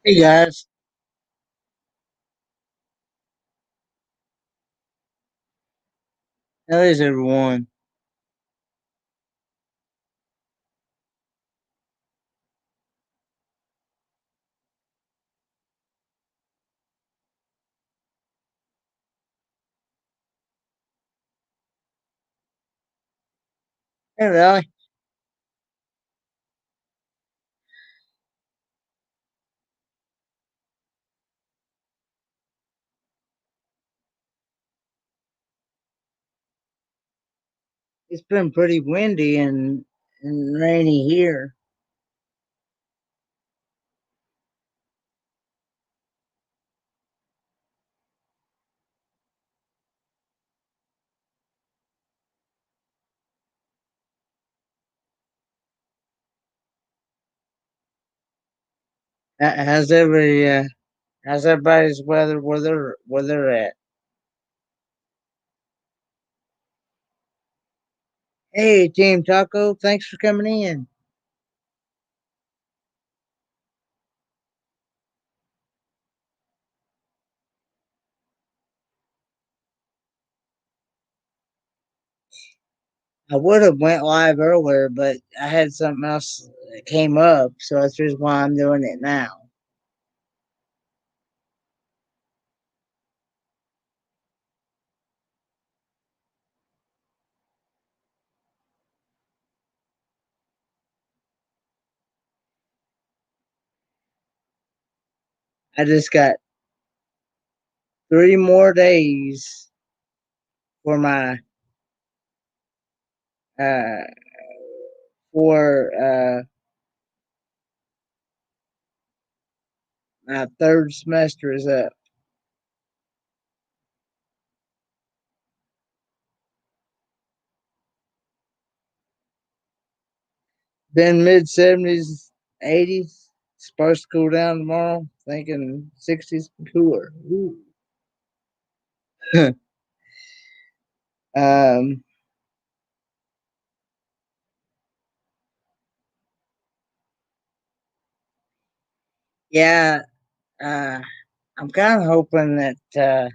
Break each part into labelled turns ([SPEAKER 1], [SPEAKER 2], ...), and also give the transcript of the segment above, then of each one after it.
[SPEAKER 1] Hey guys, how is everyone? Hey Valley, it's been pretty windy and rainy here. How's how's everybody's weather where they're at? Hey Team Taco, thanks for coming in. I would have went live earlier, but I had something else that came up, so that's the reason why I'm doing it now. I just got 3 more days for uh my third semester is up. Been mid 70s, 80s. Supposed to cool down tomorrow. Thinking 60s cooler. Ooh. um, yeah, uh, I'm kind of hoping that.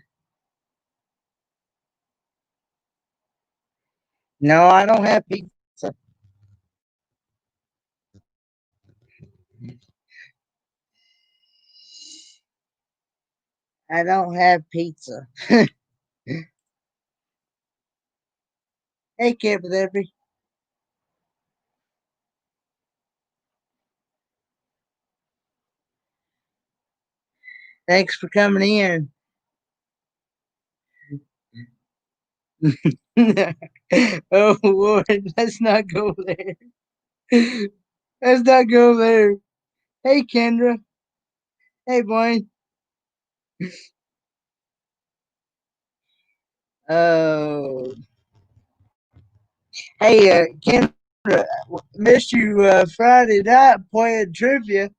[SPEAKER 1] No, I don't have pizza. I don't have pizza. Hey, Kid with every. Thanks for coming in. Oh Lord, let's not go there. Let's not go there. Hey, Kendra. Hey, Blaine. Oh, hey, Kendra, missed you Friday night playing trivia.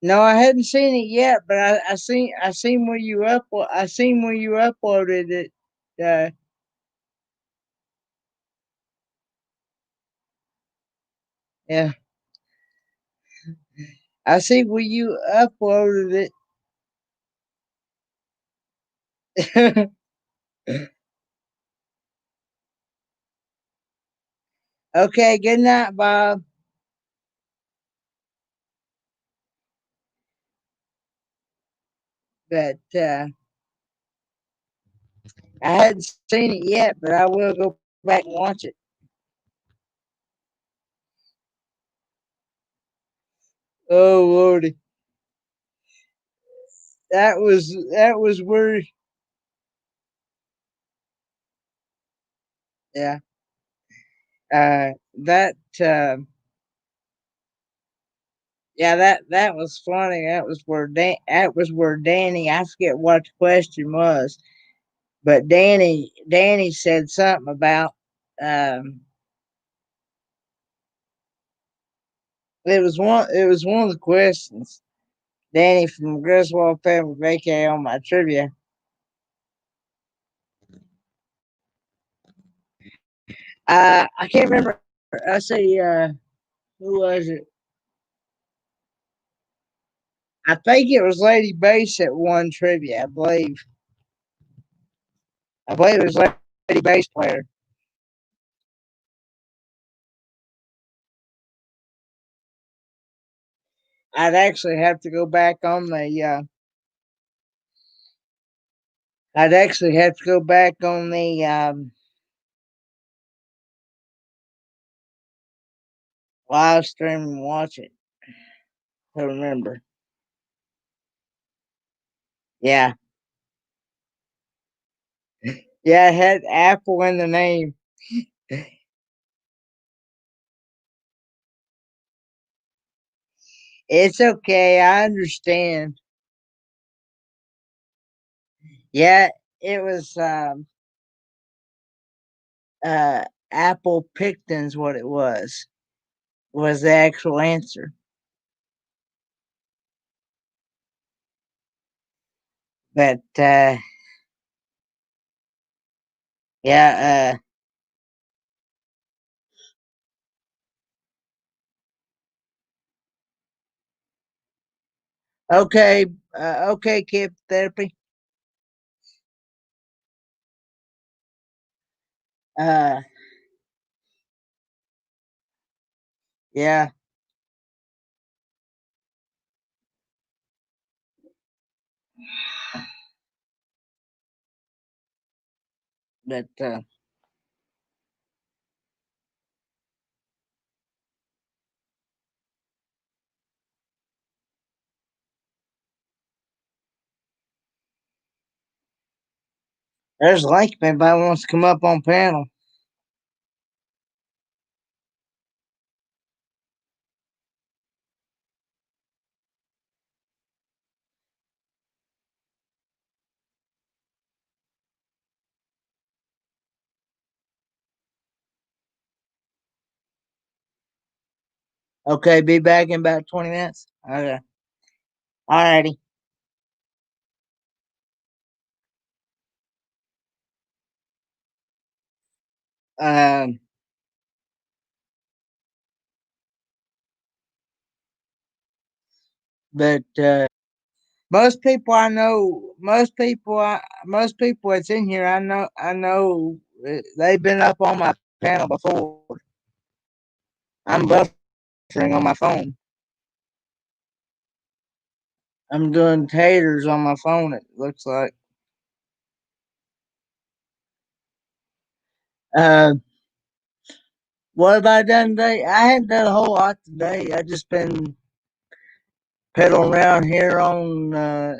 [SPEAKER 1] No, I hadn't seen it yet, but I seen when you I seen when you uploaded it. Uh, yeah, I see when you uploaded it. Okay, good night, Bob. But I hadn't seen it yet, but I will go back and watch it. Oh Lordy, that was where. Yeah, that. Yeah, that was funny. That was where Danny. I forget what the question was, but Danny said something about. Um, it was one. It was one of the questions. Danny from Griswold Family Vacay on my trivia. I can't remember. I say, who was it? I think it was Lady Bass that won trivia. I believe. I believe it was Lady Bass player. I'd actually have to go back on the. I'd actually have to go back on the live stream and watch it to remember. Yeah, yeah, it had Apple in the name. It's okay. I understand. Yeah, it was Apple Picton's what it was the actual answer. But yeah, okay, okay, Kip Therapy. Uh, yeah, but there's a link if anybody wants to come up on panel. Okay, be back in about 20 minutes. Okay, alrighty. Um, but most people that's in here, I know they've been up on my panel before. I'm buffering on my phone. I'm doing taters on my phone. It looks like. Uh, what have I done today? I hadn't done a whole lot today. I just been pedaling around here on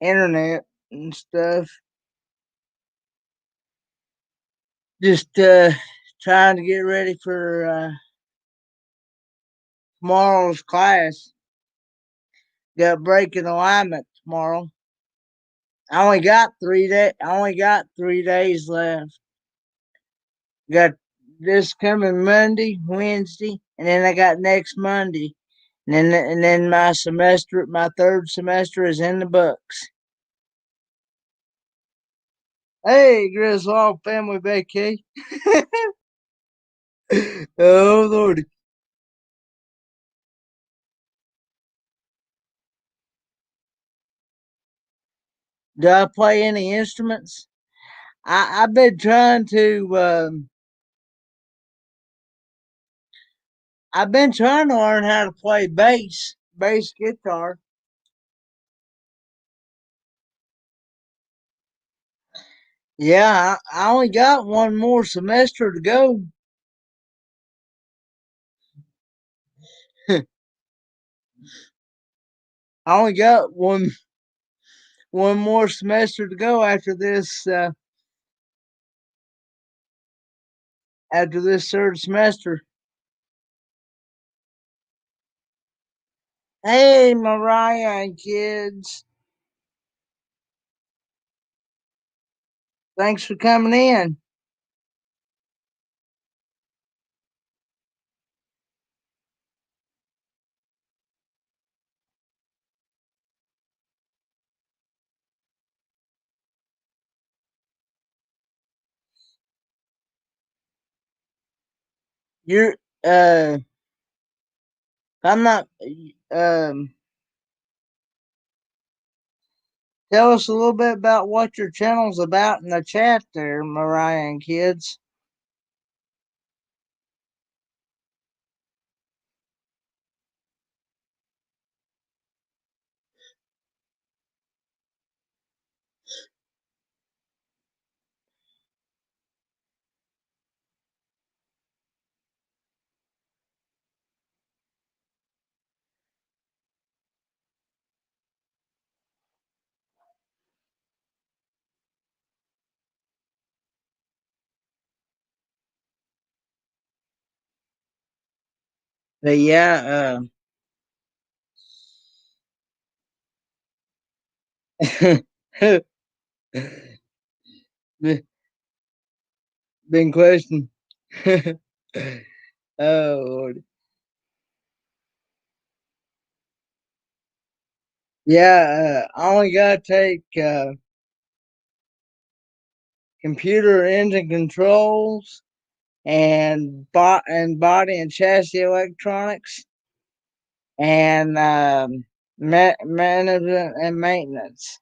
[SPEAKER 1] internet and stuff. Just trying to get ready for tomorrow's class. Got breaking alignment tomorrow. I only got 3 days left. Got this coming Monday, Wednesday, and then I got next Monday. And then my third semester is in the books. Hey, Griswold family vacay. Oh Lordy. Do I play any instruments? I've been trying to I've been trying to learn how to play bass guitar. Yeah, I only got one more semester to go. I only got one more semester to go after this third semester. Hey, Mariah and kids, thanks for coming in. You're I'm not um tell us a little bit about what your channel's about in the chat there, Mariah and kids. But yeah, been questioned. Oh Lord. Yeah, I only gotta take computer engine controls and body and chassis electronics and management and maintenance.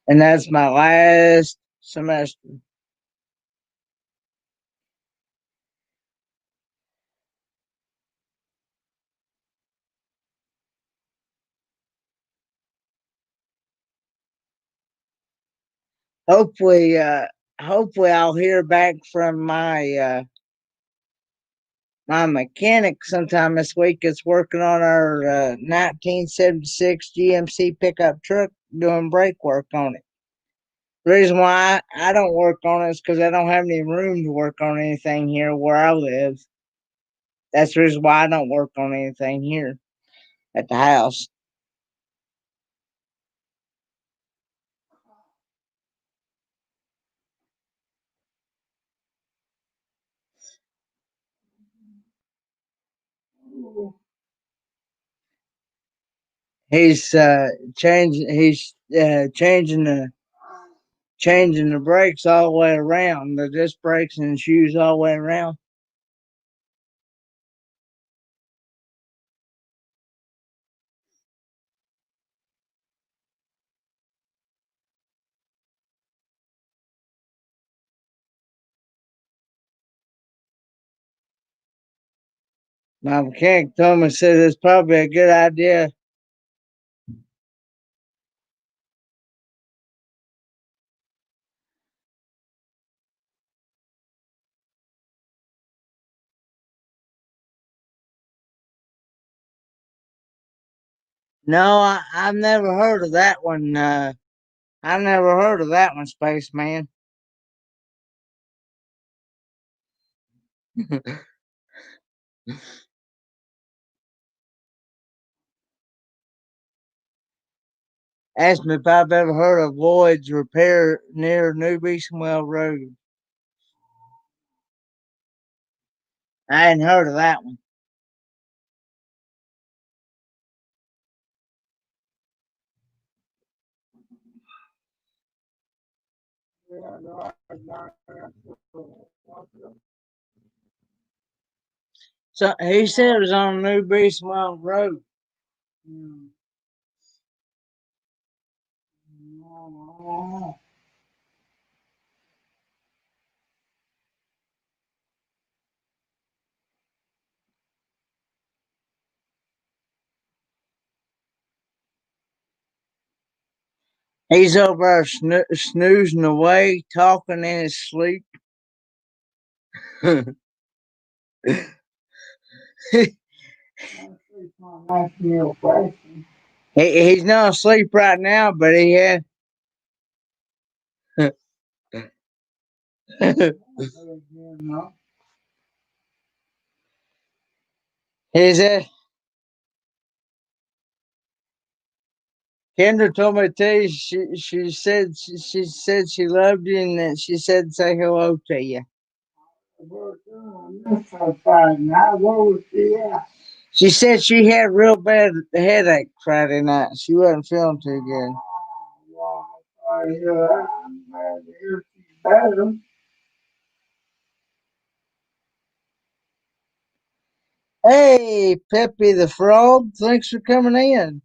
[SPEAKER 1] And that's my last semester. Hopefully, hopefully I'll hear back from my mechanic sometime this week. Is working on our 1976 GMC pickup truck, doing brake work on it. The reason why I don't work on it is because I don't have any room to work on anything here where I live. That's the reason why I don't work on anything here at the house. He's changing. He's changing the brakes all the way around. The disc brakes and shoes all the way around. My mechanic told me said it's probably a good idea. No, I've never heard of that one. I never heard of that one, Spaceman. Asked me if I've ever heard of Lloyd's Repair near New Beesonwell Road. I hadn't heard of that one. So he said it was on New Beesonwell Road. He's over there snoozing away, talking in his sleep. He's not asleep right now, but he had. He said, Kendra told me to tell you she said she loved you and that she said say hello to you. She said she had real bad headache Friday night. She wasn't feeling too good. Hey, Peppy the Frog, thanks for coming in.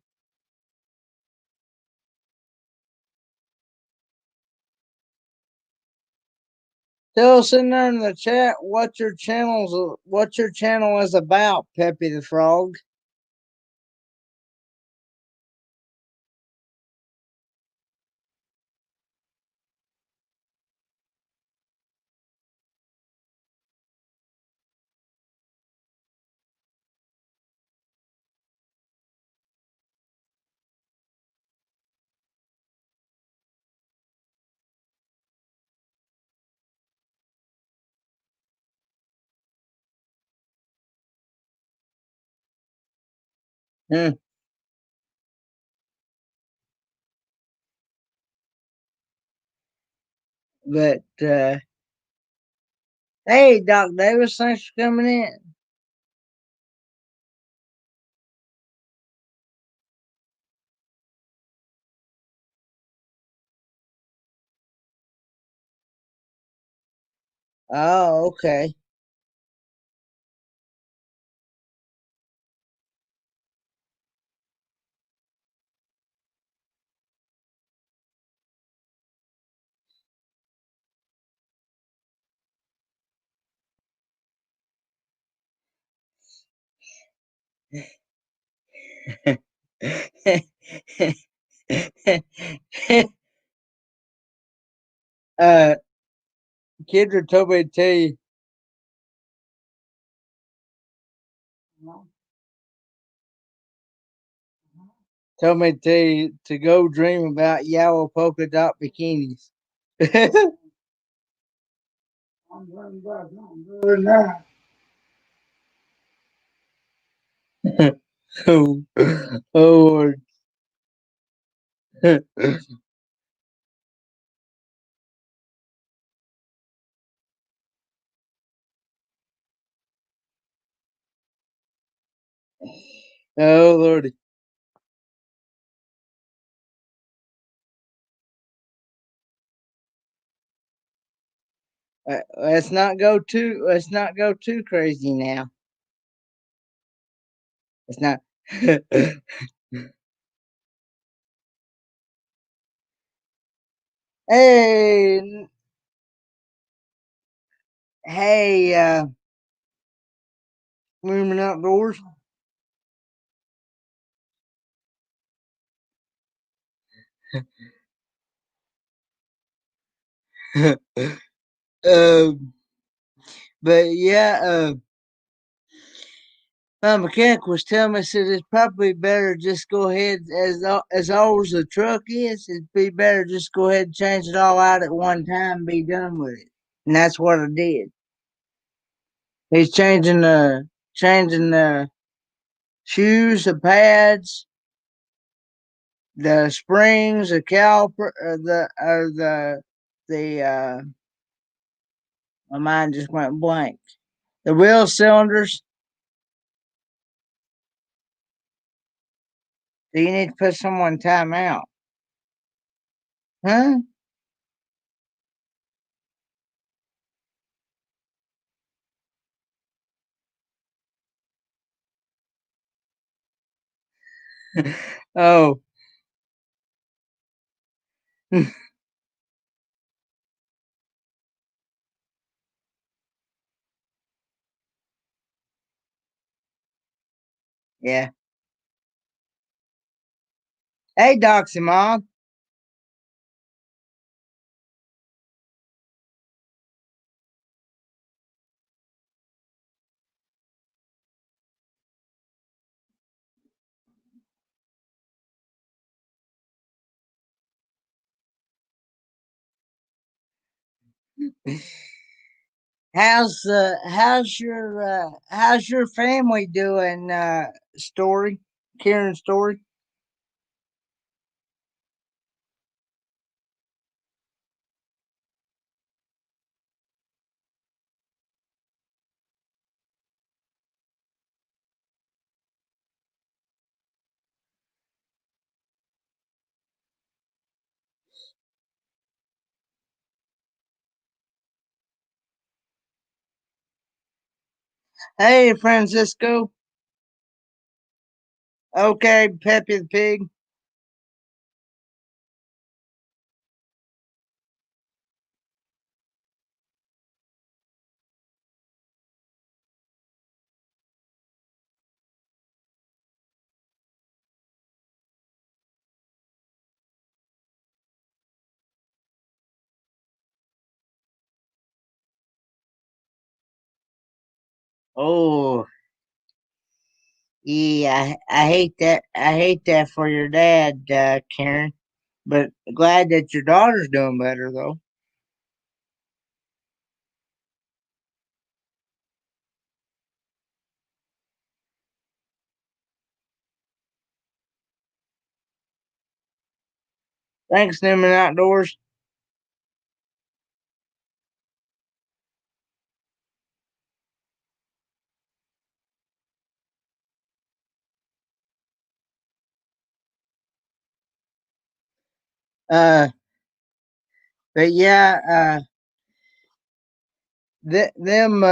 [SPEAKER 1] Tell us in there in the chat what your channel is about, Peppy the Frog. Hmm, but hey, Doc Davis, thanks for coming in. Oh, okay. uh, Kidra told me to tell you to go dream about yellow polka dot bikinis. oh, oh Lord. Oh Lordy. Let's not go too crazy now. It's not. hey, hey, women outdoors. um, but yeah, my mechanic was telling me said it's probably better just go ahead as old as the truck is. It'd be better just go ahead and change it all out at one time and be done with it. And that's what I did. He's changing the shoes, the pads, the springs, the caliper, the my mind just went blank. The wheel cylinders. Do you need to put someone time out? Huh? oh, yeah. Hey, Doxy Mom. How's your family doing? Story, Karen Story. Hey, Francisco. Okay, Peppy the Pig. Oh, yeah, I hate that. I hate that for your dad, Karen. But glad that your daughter's doing better, though. Thanks, Newman Outdoors. Uh, but yeah, them.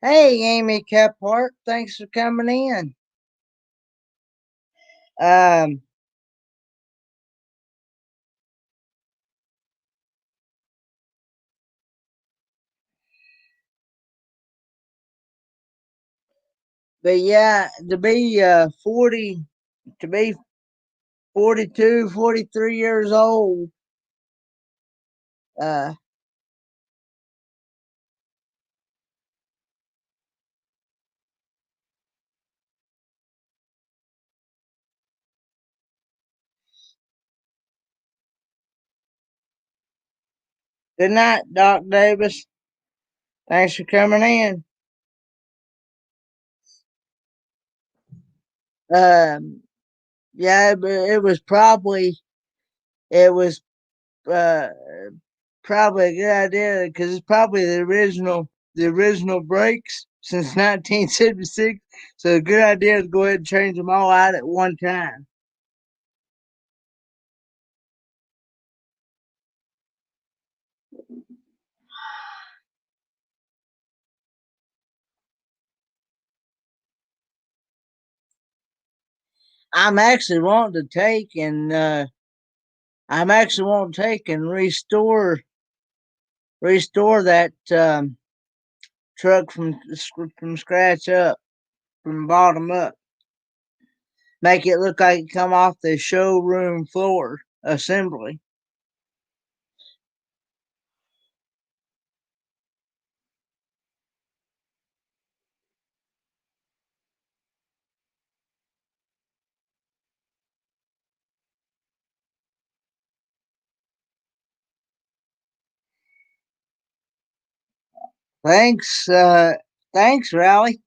[SPEAKER 1] Hey, Amy Caphart, thanks for coming in. Um, but yeah, to be 40, to be 42, 43 years old. Uh, Good night, Doc Davis. Thanks for coming in. Um, yeah, but it was uh, probably a good idea because it's probably the original brakes since 1976. So a good idea to go ahead and change them all out at one time. I'm actually wanting to take and I'm actually wanting to take and restore that truck from scratch up, from bottom up, make it look like it come off the showroom floor assembly. Thanks, thanks, Rally.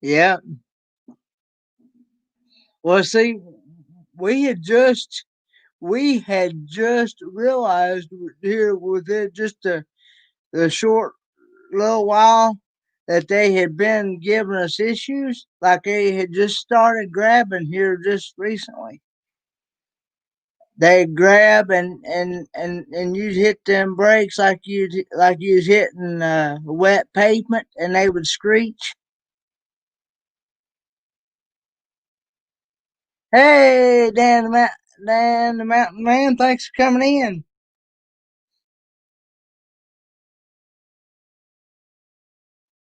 [SPEAKER 1] Yeah. Well, see, we had just we had just realized here within just a short little while that they had been giving us issues, like they had just started grabbing here just recently. They grab and you'd hit them brakes like you was hitting wet pavement, and they would screech. Hey, Dan the Mountain Man, thanks for coming in.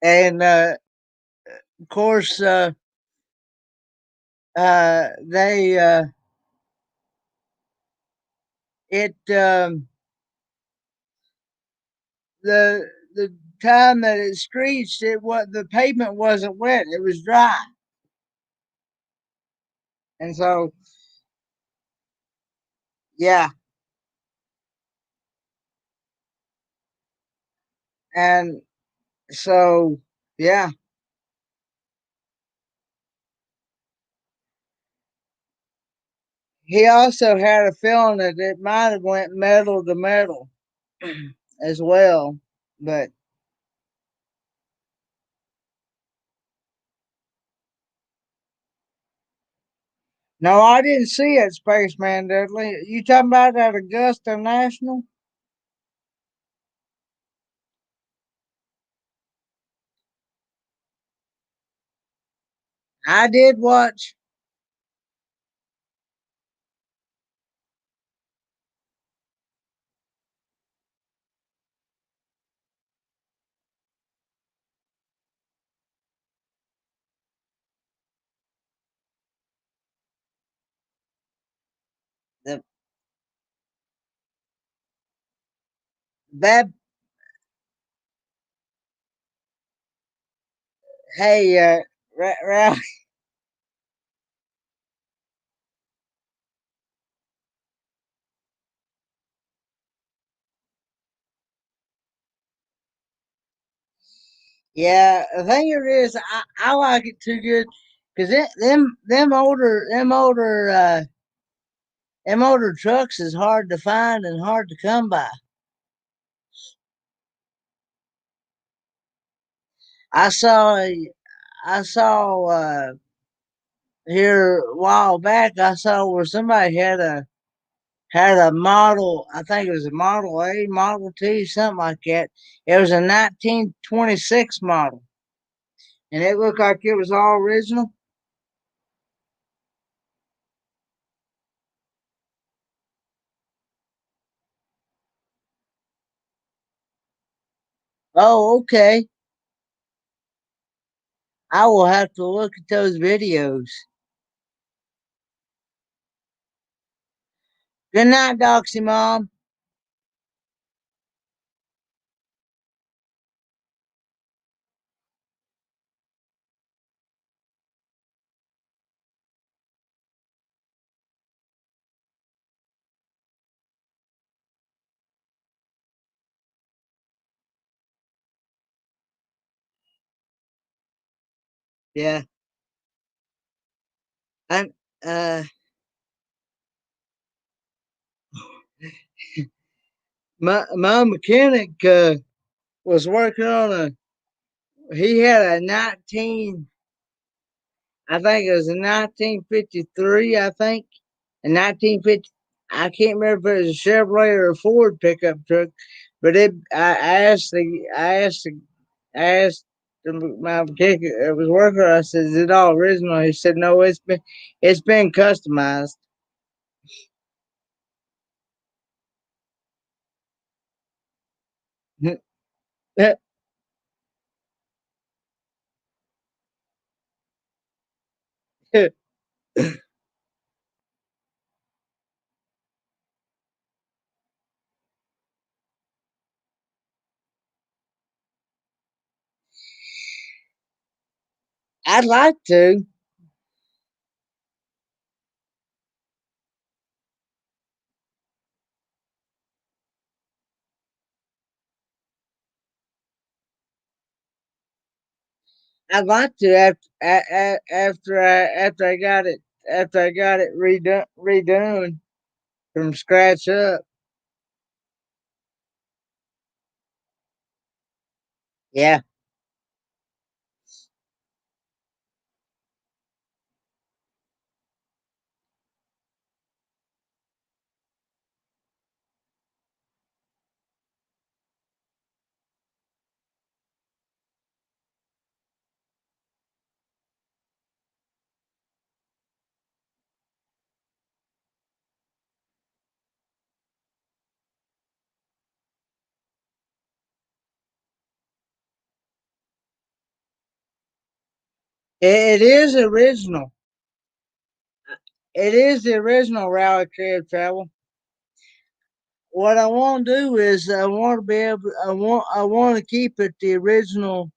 [SPEAKER 1] And of course, they it the time that it screeched, it what the pavement wasn't wet; it was dry, and so yeah, and so yeah, he also had a feeling that it might have went metal to metal as well, but No, I didn't see it, Spaceman Dudley. You talking about at Augusta National? I did watch the that. Hey, Ralph. Yeah, the thing it is, I like it too good because them older trucks is hard to find and hard to come by. I saw I saw here a while back. I saw where somebody had a model. I think it was a Model A, Model T, something like that. It was a 1926 model, and it looked like it was all original. Oh, okay. I will have to look at those videos. Good night, Doxy Mom. Yeah, and uh, my mechanic was working on a. He had a 19. I think it was a 1953. I think a 1950. I can't remember if it was a Chevrolet or a Ford pickup truck, but it. I asked my mechanic was worker. I said, "Is it all original?" He said, "No, it's been customized." I'd like to. I'd like to after I got it redone from scratch up. Yeah, it is original. It is the original Rally Crib Travel. What I want to do is I want to be able. I want to keep it the original.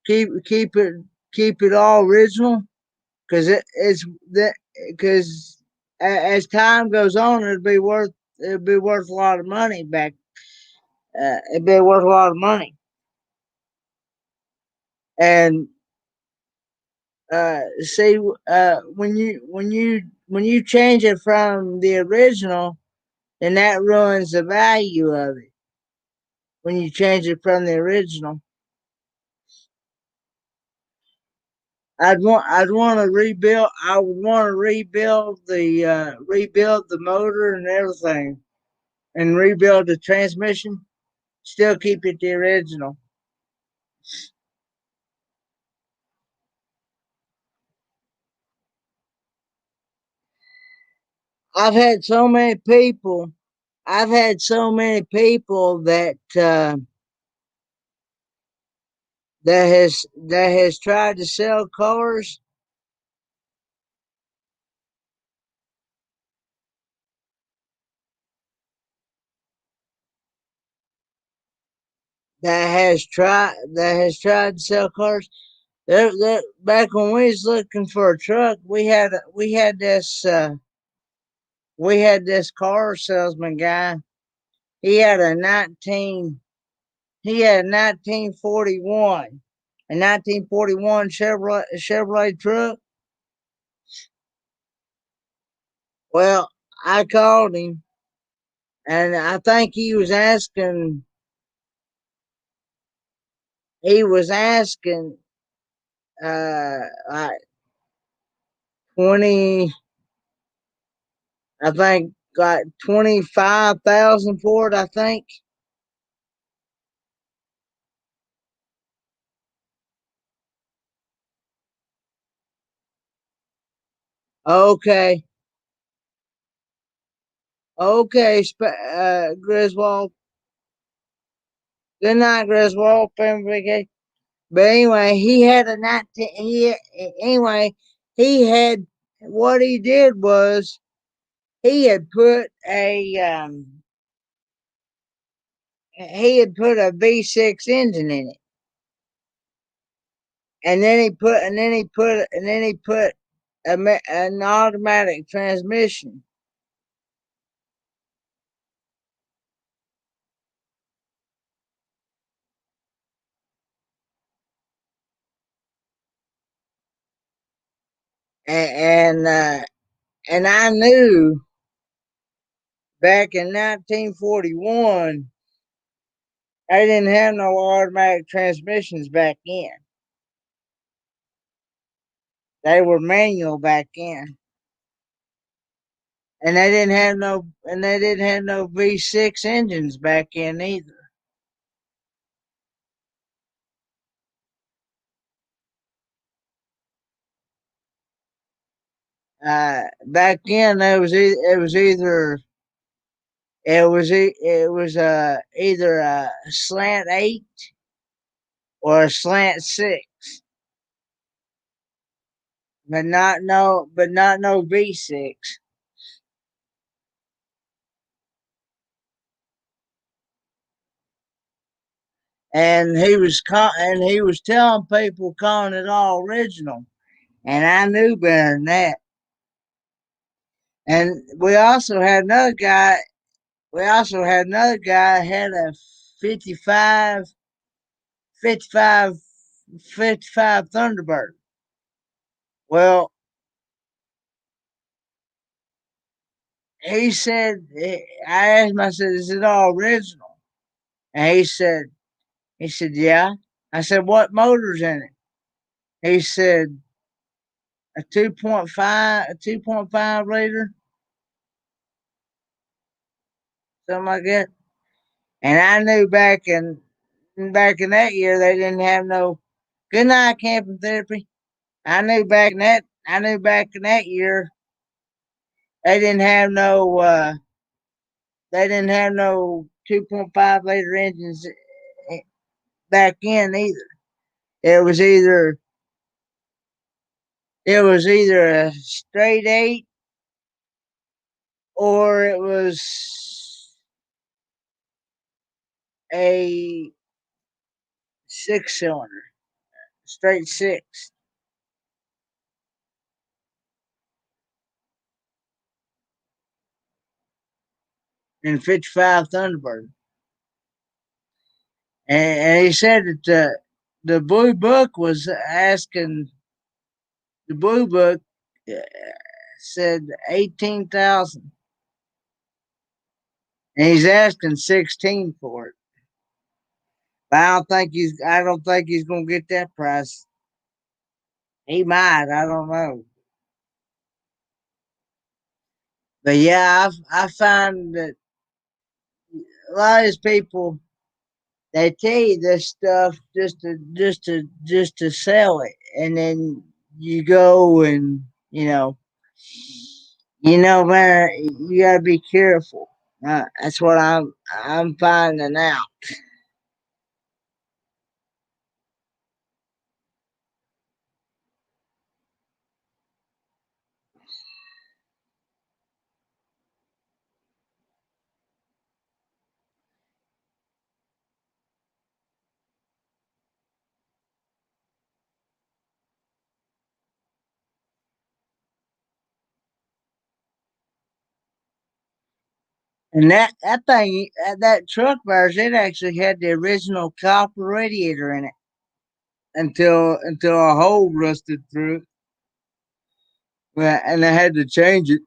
[SPEAKER 1] Keep it all original because it's that because as time goes on, it'll be worth a lot of money back. It'd be worth a lot of money. And see, when you change it from the original, then that ruins the value of it. When you change it from the original, I'd want to rebuild. I would want to rebuild the motor and everything, and rebuild the transmission. Still keep it the original. I've had so many people. I've had so many people that has tried to sell cars that has tried to sell cars. Back when we was looking for a truck, we had this car salesman guy. He had a 1941 Chevrolet truck. Well, I called him, and I think he was asking like 20, I think, like 25,000 for it, I think. Okay. Okay, Griswold. Good night, Griswold. Family. But anyway, he had a 19. Anyway, he had what he did was he had put a V6 engine in it, and then he put an automatic transmission. And I knew back in 1941 they didn't have no automatic transmissions back then. They were manual back then, and they didn't have no V6 engines back then either. Back then it was either a slant 8 or a slant 6, but not no V6. And he was telling people, calling it all original, and I knew better than that. And we also had another guy had a 55 55 55 Thunderbird. Well, he said, I asked him, I said, is it all original? And he said, yeah. I said, what motor's in it? He said, a 2.5 liter, something like that. And I knew back in that year they didn't have no good night camping therapy. I knew back in that year they didn't have no uh, they didn't have no 2.5 liter engines back in either. It was either it was either a straight 8 or it was a 6 cylinder, straight 6, and 55 Thunderbird. And he said that the blue book was asking the blue book uh, said 18,000, and he's asking 16 for it. But I don't think he's gonna get that price. He might. I don't know. But yeah, I find that a lot of these people they tell you this stuff just to sell it, and then you go and man, you gotta be careful. That's what I'm finding out. And that thing, that truck of ours, it actually had the original copper radiator in it until a hole rusted through it. Well, and I had to change it.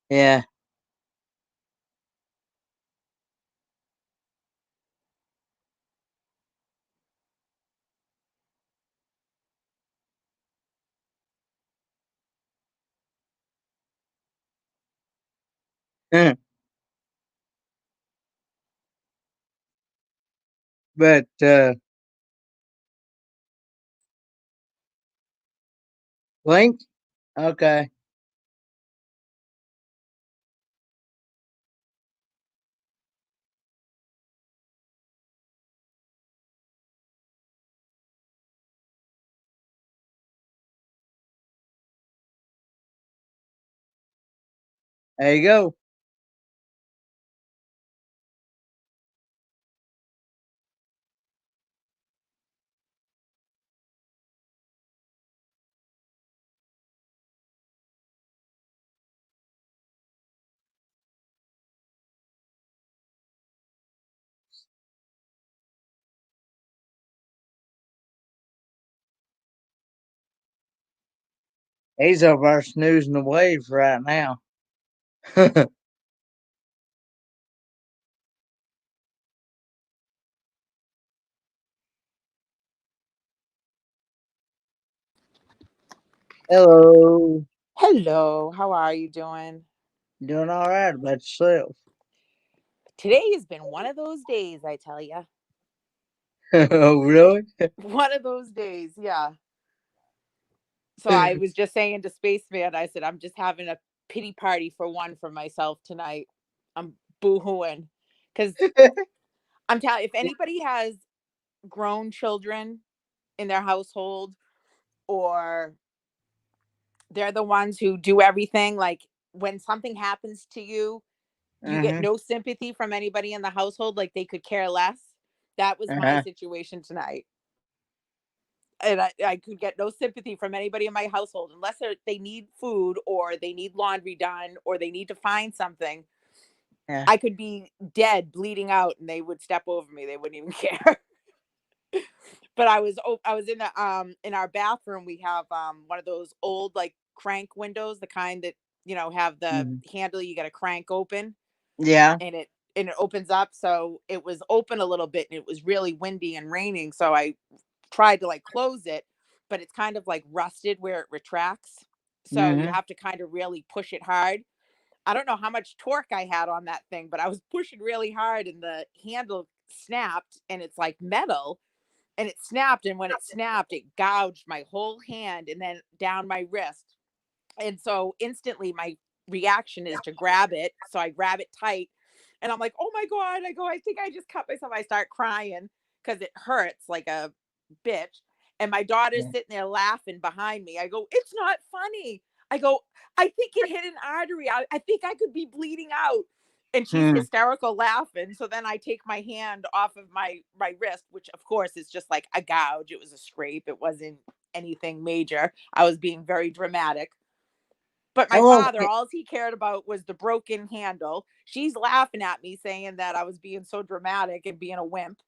[SPEAKER 1] Yeah. But Link, okay, there you go. He's over there snoozing the waves right now. Hello.
[SPEAKER 2] Hello, how are you doing?
[SPEAKER 1] Doing all right about yourself.
[SPEAKER 2] Today has been one of those days, I tell you.
[SPEAKER 1] Oh, really?
[SPEAKER 2] One of those days, yeah. So I was just saying to Spaceman, I said, I'm just having a pity party for one for myself tonight. I'm boo-hooing. Because I'm telling if anybody has grown children in their household or they're the ones who do everything, like when something happens to you, you get
[SPEAKER 1] Mm-hmm.
[SPEAKER 2] no sympathy from anybody in the household, like they could care less. That was my
[SPEAKER 1] Uh-huh.
[SPEAKER 2] situation tonight. And I could get no sympathy from anybody in my household unless they need food or they need laundry done or they need to find something.
[SPEAKER 1] Yeah.
[SPEAKER 2] I could be dead, bleeding out, and they would step over me. They wouldn't even care. But I was in our bathroom. We have one of those old like crank windows, the kind that have the
[SPEAKER 1] Mhm.
[SPEAKER 2] handle you got to crank open,
[SPEAKER 1] Yeah.
[SPEAKER 2] and it opens up. So it was open a little bit, and it was really windy and raining. So I tried to like close it, but it's kind of like rusted where it retracts. So you
[SPEAKER 1] Mm-hmm.
[SPEAKER 2] have to kind of really push it hard. I don't know how much torque I had on that thing, but I was pushing really hard and the handle snapped and it's like metal and it snapped. And when it snapped, it gouged my whole hand and then down my wrist. And so instantly my reaction is to grab it. So I grab it tight and I'm like, oh my God. I go, I think I just cut myself. I start crying because it hurts like a bitch. And my daughter's
[SPEAKER 1] Yeah.
[SPEAKER 2] sitting there laughing behind me. I go, it's not funny. I go, I think it hit an artery. I think I could be bleeding out. And she's
[SPEAKER 1] Hmm.
[SPEAKER 2] hysterical laughing. So then I take my hand off of my wrist, which of course is just like a gouge. It was a scrape. It wasn't anything major. I was being very dramatic. But my
[SPEAKER 1] Well,
[SPEAKER 2] father, all he cared about was the broken handle. She's laughing at me saying that I was being so dramatic and being a wimp.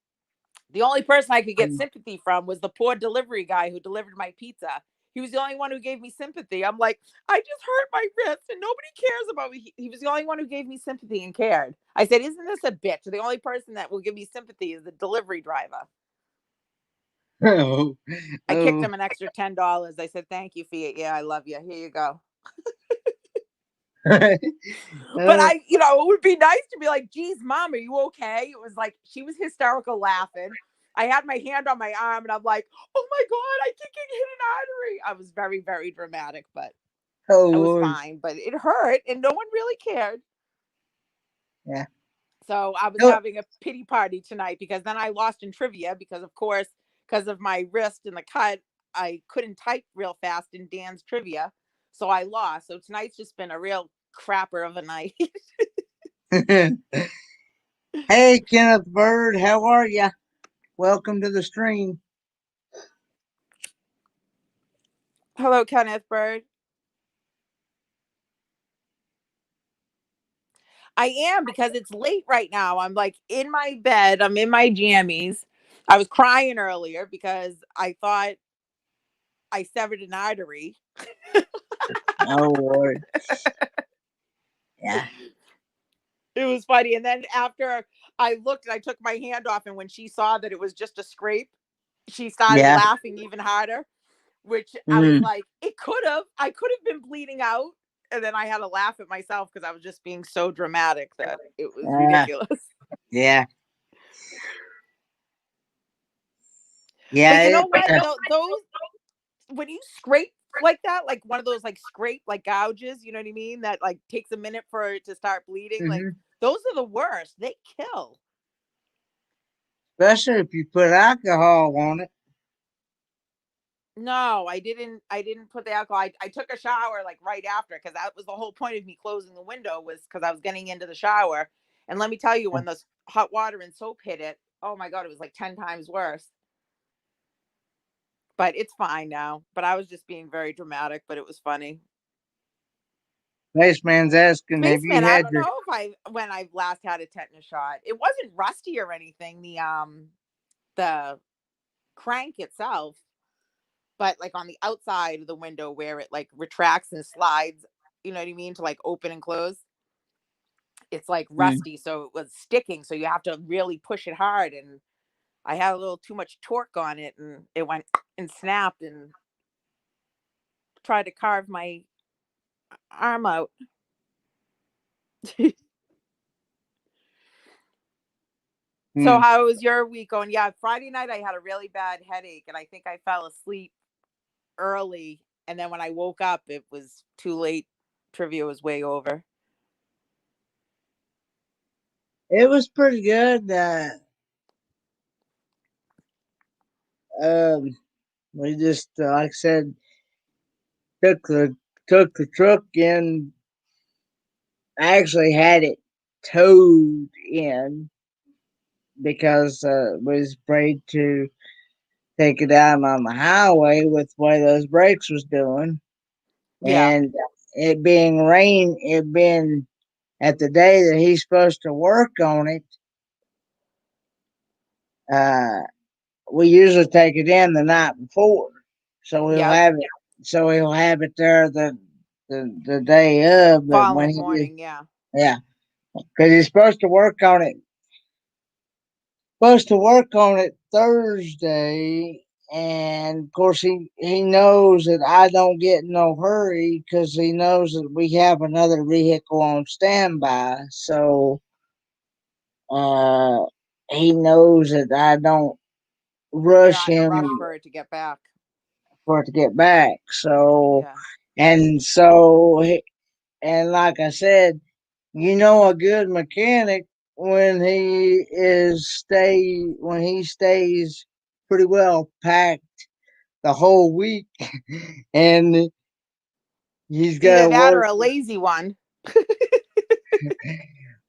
[SPEAKER 2] The only person I could get sympathy from was the poor delivery guy who delivered my pizza. He was the only one who gave me sympathy. I'm like, I just hurt my wrist and nobody cares about me. He was the only one who gave me sympathy and cared. I said, isn't this a bitch? The only person that will give me sympathy is the delivery driver.
[SPEAKER 1] Oh,
[SPEAKER 2] I kicked
[SPEAKER 1] oh,
[SPEAKER 2] him an extra $10. I said, thank you for it. Yeah, I love you. Here you go. But
[SPEAKER 1] oh,
[SPEAKER 2] it would be nice to be like, geez, mom, are you okay? It was like, she was hysterical laughing. I had my hand on my arm and I'm like, oh my God, I think I hit an artery. I was very, very dramatic, but
[SPEAKER 1] oh,
[SPEAKER 2] I was
[SPEAKER 1] Lord.
[SPEAKER 2] fine. But it hurt and no one really cared.
[SPEAKER 1] Yeah.
[SPEAKER 2] So I was
[SPEAKER 1] Oh,
[SPEAKER 2] having a pity party tonight because then I lost in trivia because, of course, because of my wrist and the cut, I couldn't type real fast in Dan's trivia. So I lost. So tonight's just been a real crapper of a night.
[SPEAKER 1] hey, Kenneth Bird, how are ya? Welcome to the stream.
[SPEAKER 2] Hello, Kenneth Bird. I am because it's late right now. I'm like in my bed. I'm in my jammies. I was crying earlier because I thought I severed an artery.
[SPEAKER 1] Oh, Lord. Yeah.
[SPEAKER 2] It was funny. And then after I looked and I took my hand off, and when she saw that it was just a scrape, she started
[SPEAKER 1] Yeah.
[SPEAKER 2] laughing even harder, which I was
[SPEAKER 1] Mm,
[SPEAKER 2] like, I could have been bleeding out. And then I had to laugh at myself because I was just being so dramatic that it was
[SPEAKER 1] uh,
[SPEAKER 2] ridiculous.
[SPEAKER 1] yeah.
[SPEAKER 2] But
[SPEAKER 1] Yeah.
[SPEAKER 2] you know what? Those when you scrape like that, like one of those like scrape like gouges, you know what I mean? That like takes a minute for it to start bleeding. Like
[SPEAKER 1] hmm
[SPEAKER 2] those are the worst. They kill.
[SPEAKER 1] Especially if you put alcohol on it.
[SPEAKER 2] No, I didn't put the alcohol. I took a shower like right after because that was the whole point of me closing the window was because I was getting into the shower. And let me tell you, when the hot water and soap hit it, oh my God, it was like 10 times worse. But it's fine now. But I was just being very dramatic, but it was funny.
[SPEAKER 1] Spaceman's asking, have
[SPEAKER 2] Spaceman,
[SPEAKER 1] you
[SPEAKER 2] I
[SPEAKER 1] had
[SPEAKER 2] don't
[SPEAKER 1] your.
[SPEAKER 2] know if I when I've last had a tetanus shot. It wasn't rusty or anything, the crank itself, but like on the outside of the window where it like retracts and slides, you know what I mean, to like open and close. It's like
[SPEAKER 1] Mm,
[SPEAKER 2] rusty, so it was sticking, so you have to really push it hard, and I had a little too much torque on it and it went and snapped and tried to carve my arm out. So
[SPEAKER 1] mm.
[SPEAKER 2] how was your week going? Yeah, Friday night I had a really bad headache and I think I fell asleep early, and then when I woke up it was too late. Trivia was way over.
[SPEAKER 1] It was pretty good. Um, we just, like I said, took the took the truck in. I actually had it towed in because we was afraid to take it out on the highway with the way those brakes was doing,
[SPEAKER 2] Yeah.
[SPEAKER 1] and it being rain, it being at the day that he's supposed to work on it. Uh, we usually take it in the night before, so he'll
[SPEAKER 2] Yep.
[SPEAKER 1] have it. So he'll have it there the day of. But when
[SPEAKER 2] Following
[SPEAKER 1] he,
[SPEAKER 2] morning, yeah.
[SPEAKER 1] yeah, because he's supposed to work on it Thursday, and of course he knows that I don't get in no hurry because he knows that we have another vehicle on standby. So uh, he knows that I don't
[SPEAKER 2] You're
[SPEAKER 1] rush
[SPEAKER 2] not in a
[SPEAKER 1] him
[SPEAKER 2] rush for it to get back.
[SPEAKER 1] for it to get back. So
[SPEAKER 2] Yeah.
[SPEAKER 1] and so and like I said, a good mechanic when he stays pretty well packed the whole week, and he's got
[SPEAKER 2] Either
[SPEAKER 1] to
[SPEAKER 2] that or
[SPEAKER 1] work.
[SPEAKER 2] a lazy one.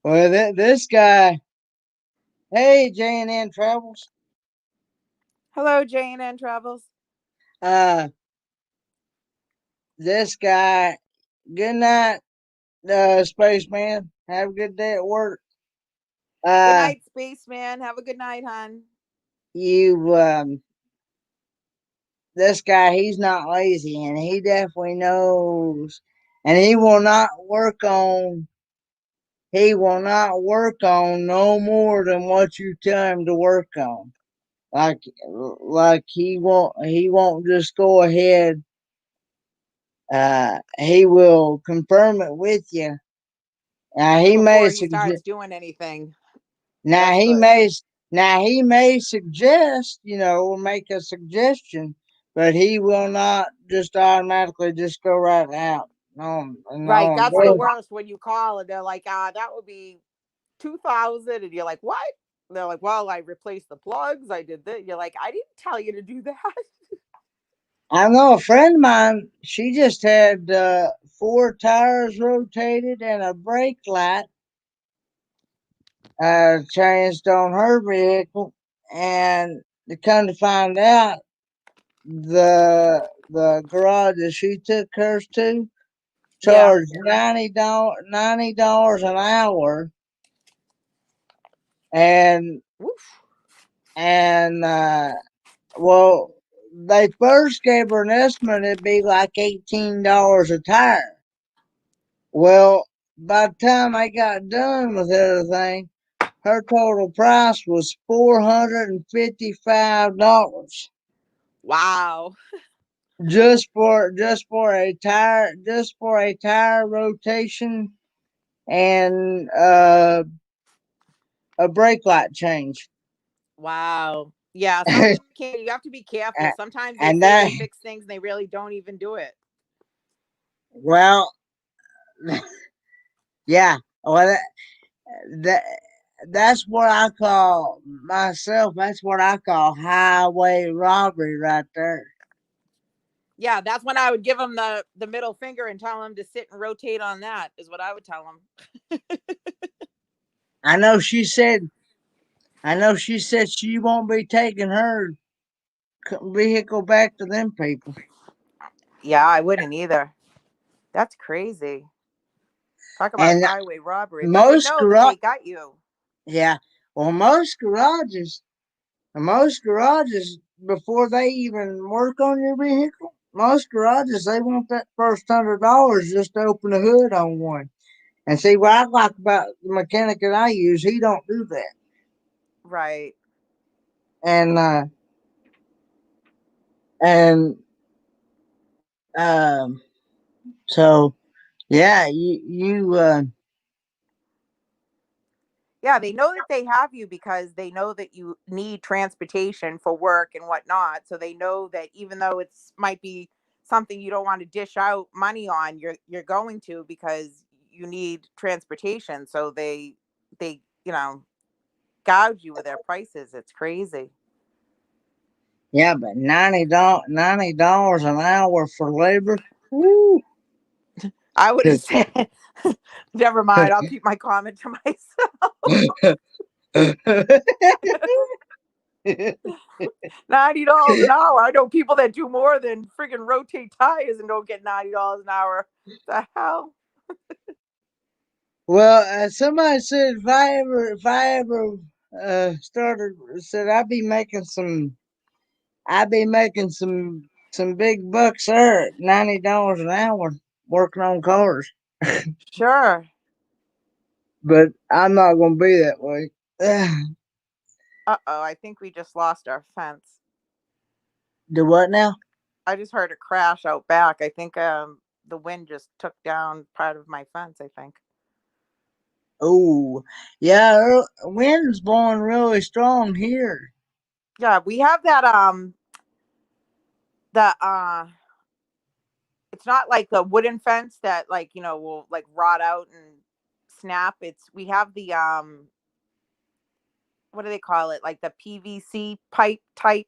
[SPEAKER 1] Well, this guy, hey, J&N Travels,
[SPEAKER 2] Hello, Jane and Travels.
[SPEAKER 1] uh, this guy, good night, spaceman. Have a good day at work.
[SPEAKER 2] Good
[SPEAKER 1] Uh,
[SPEAKER 2] night, spaceman. Have a good night, hon.
[SPEAKER 1] you this guy, he's not lazy, and he definitely knows, and he will not work on no more than what you tell him to work on. Like like he won't just go ahead. He will confirm it with you. Now he may
[SPEAKER 2] Before he starts
[SPEAKER 1] suggest.
[SPEAKER 2] doing anything.
[SPEAKER 1] Now
[SPEAKER 2] That's
[SPEAKER 1] he
[SPEAKER 2] good.
[SPEAKER 1] may. Now he may suggest, or make a suggestion, but he will not just automatically just go right out. No,
[SPEAKER 2] Right.
[SPEAKER 1] no,
[SPEAKER 2] That's the
[SPEAKER 1] no.
[SPEAKER 2] worst when you call and they're like, that would be 2000. And you're like, what? And they're like, well, I replaced the plugs. I did that. You're like, I didn't tell you to do that.
[SPEAKER 1] I know a friend of mine. She just had four tires rotated and a brake light changed on her vehicle, and to come to find out, the garage that she took hers to
[SPEAKER 2] Yeah.
[SPEAKER 1] charged $90 an hour, and
[SPEAKER 2] Woof.
[SPEAKER 1] and well, they first gave her an estimate it'd be like $18 a tire. Well, by the time I got done with everything, her total price was $455
[SPEAKER 2] Wow.
[SPEAKER 1] just for a tire rotation and a brake light change.
[SPEAKER 2] Wow. Yeah. Some you have to be careful. Sometimes they
[SPEAKER 1] And
[SPEAKER 2] say
[SPEAKER 1] that
[SPEAKER 2] they fix things and they really don't even do it.
[SPEAKER 1] well, yeah, well that that's what I call myself. That's what I call highway robbery right there.
[SPEAKER 2] Yeah, that's when I would give them the middle finger and tell them to sit and rotate on that. Is what I would tell them.
[SPEAKER 1] I know she said. I know she said she won't be taking her vehicle back to them people.
[SPEAKER 2] Yeah, I wouldn't either. That's crazy. Talk about
[SPEAKER 1] And
[SPEAKER 2] highway robbery, but they
[SPEAKER 1] most
[SPEAKER 2] know that
[SPEAKER 1] garage,
[SPEAKER 2] they got you.
[SPEAKER 1] yeah, well, most garages before they even work on your vehicle, most garages they want that first $100 just to open the hood on one. And see what I like about the mechanic that I use, he don't do that.
[SPEAKER 2] Right.
[SPEAKER 1] And and um, so yeah,
[SPEAKER 2] Yeah, they know that they have you because they know that you need transportation for work and whatnot. So they know that even though it's might be something you don't want to dish out money on, you're going to because you need transportation. So they gouge you with their prices. It's crazy.
[SPEAKER 1] yeah, but $90 an hour for labor. Woo.
[SPEAKER 2] I would have said, never mind. I'll keep my comment to myself. $90 an hour. I know people that do more than friggin' rotate tires and don't get $90 an hour. The hell?
[SPEAKER 1] Well, somebody said if I ever started said I'd be making some big bucks there at $90 an hour working on cars.
[SPEAKER 2] Sure.
[SPEAKER 1] But I'm not gonna be that way.
[SPEAKER 2] Uh-oh, I think we just lost our fence.
[SPEAKER 1] Do what now?
[SPEAKER 2] I just heard a crash out back. I think the wind just took down part of my fence, I think.
[SPEAKER 1] Oh, yeah, wind's blowing really strong here.
[SPEAKER 2] Yeah, we have that the it's not like the wooden fence that like, will like rot out and snap. It's we have the what do they call it? Like the PVC pipe type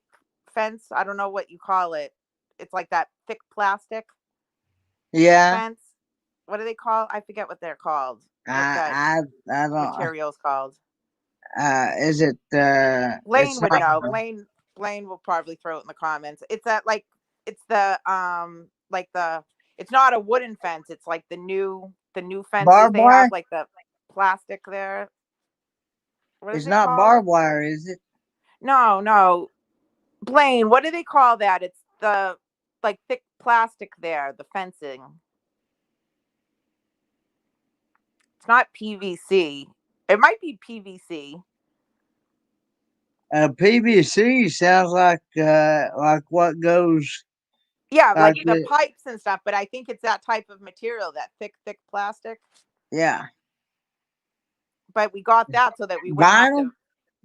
[SPEAKER 2] fence. I don't know what you call it. It's like that thick plastic
[SPEAKER 1] Yeah,
[SPEAKER 2] fence. What do they call? I forget what they're called. What that
[SPEAKER 1] I I don't.
[SPEAKER 2] material is called.
[SPEAKER 1] Is it?
[SPEAKER 2] Lane
[SPEAKER 1] It's
[SPEAKER 2] would
[SPEAKER 1] not.
[SPEAKER 2] know. Lane will probably throw it in the comments. It's that like it's the it's not a wooden fence. It's like the new fences
[SPEAKER 1] Barbed
[SPEAKER 2] they have
[SPEAKER 1] wire?
[SPEAKER 2] like the plastic there. What is
[SPEAKER 1] It's
[SPEAKER 2] it
[SPEAKER 1] not
[SPEAKER 2] called?
[SPEAKER 1] barbed wire, is it?
[SPEAKER 2] No, no. Blaine, what do they call that? It's the like thick plastic there, the fencing. It's not PVC. It might be PVC.
[SPEAKER 1] PVC sounds like what goes
[SPEAKER 2] Yeah,
[SPEAKER 1] like
[SPEAKER 2] like the
[SPEAKER 1] the
[SPEAKER 2] pipes and stuff, but I think it's that type of material, that thick plastic.
[SPEAKER 1] yeah
[SPEAKER 2] But we got that so that we wouldn't have
[SPEAKER 1] vinyl.
[SPEAKER 2] to.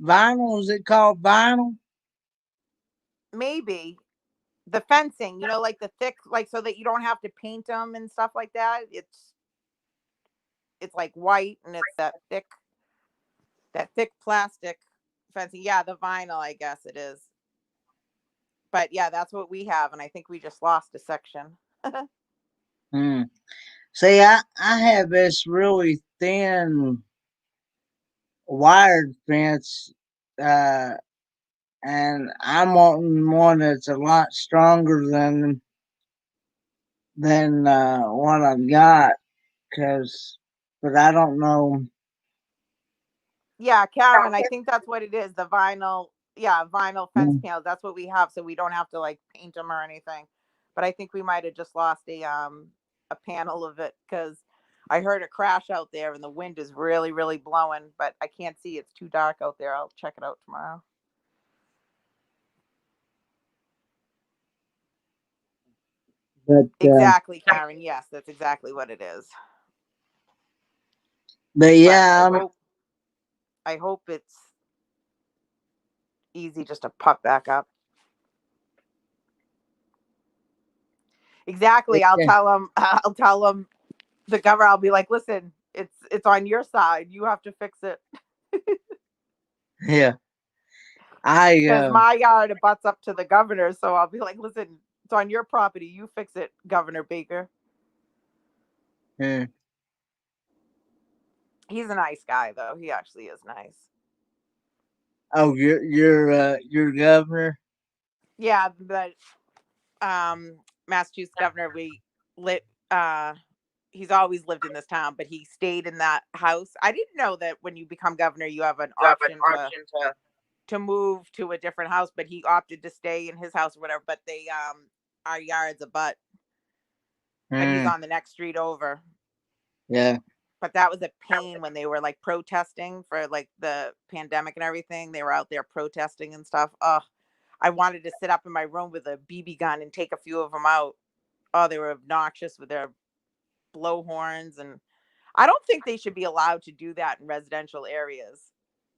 [SPEAKER 1] Vinyl, is it called vinyl?
[SPEAKER 2] Maybe the fencing, like the thick, like so that you don't have to paint them and stuff like that. It's like white and it's that thick plastic fencing. Yeah, the vinyl, I guess it is. But yeah, that's what we have, and I think we just lost a section.
[SPEAKER 1] Hmm. See, I have this really thin wired fence, uh, and I'm wanting one that's a lot stronger than what I've got. Cause, but I don't know.
[SPEAKER 2] Yeah, Karen, I think that's what it is. The vinyl, yeah, vinyl fence
[SPEAKER 1] Mm.
[SPEAKER 2] panels. That's what we have, so we don't have to like paint them or anything. But I think we might have just lost a panel of it because I heard a crash out there and the wind is really blowing, but I can't see. It's too dark out there. I'll check it out tomorrow.
[SPEAKER 1] But
[SPEAKER 2] Exactly, Karen. Yes, that's exactly what it is.
[SPEAKER 1] but
[SPEAKER 2] But
[SPEAKER 1] yeah,
[SPEAKER 2] I hope it's easy just to pop back up. Exactly. I'll
[SPEAKER 1] yeah,
[SPEAKER 2] tell them. I'll tell them the governor. I'll be like, listen, it's on your side. You have to fix it
[SPEAKER 1] yeah. I
[SPEAKER 2] because my yard butts up to the governor. So I'll be like, listen, it's on your property. You fix it, Governor Baker.
[SPEAKER 1] hmm.
[SPEAKER 2] He's a nice guy, though. He actually is nice.
[SPEAKER 1] Oh, your governor.
[SPEAKER 2] Yeah, but Massachusetts governor, we lit. He's always lived in this town, but he stayed in that house. I didn't know that when you become governor, you have an
[SPEAKER 1] You have an
[SPEAKER 2] option to
[SPEAKER 1] option to.
[SPEAKER 2] move to a different house, but he opted to stay in his house or whatever. But they our yard's a butt, but he's
[SPEAKER 1] Hmm.
[SPEAKER 2] on the next street over.
[SPEAKER 1] Yeah.
[SPEAKER 2] But that was a pain when they were like protesting for like the pandemic and everything. They were out there protesting and stuff. Oh, I wanted to sit up in my room with a BB gun and take a few of them out. Oh, they were obnoxious with their blow horns, and I don't think they should be allowed to do that in residential areas.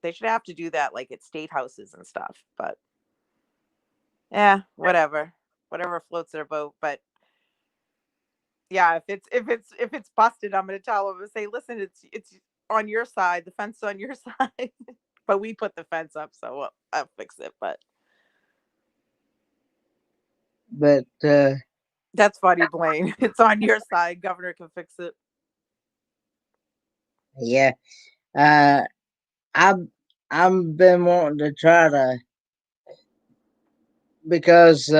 [SPEAKER 2] They should have to do that like at state houses and stuff. But yeah, whatever floats their boat. But yeah, if it's busted, I'm gonna tell them and say, listen, it's on your side, the fence is on your side. But we put the fence up, so I'll fix it. But
[SPEAKER 1] But
[SPEAKER 2] that's funny, Blaine. It's on your side. Governor can fix it.
[SPEAKER 1] yeah, uh, I've I've been wanting to try to because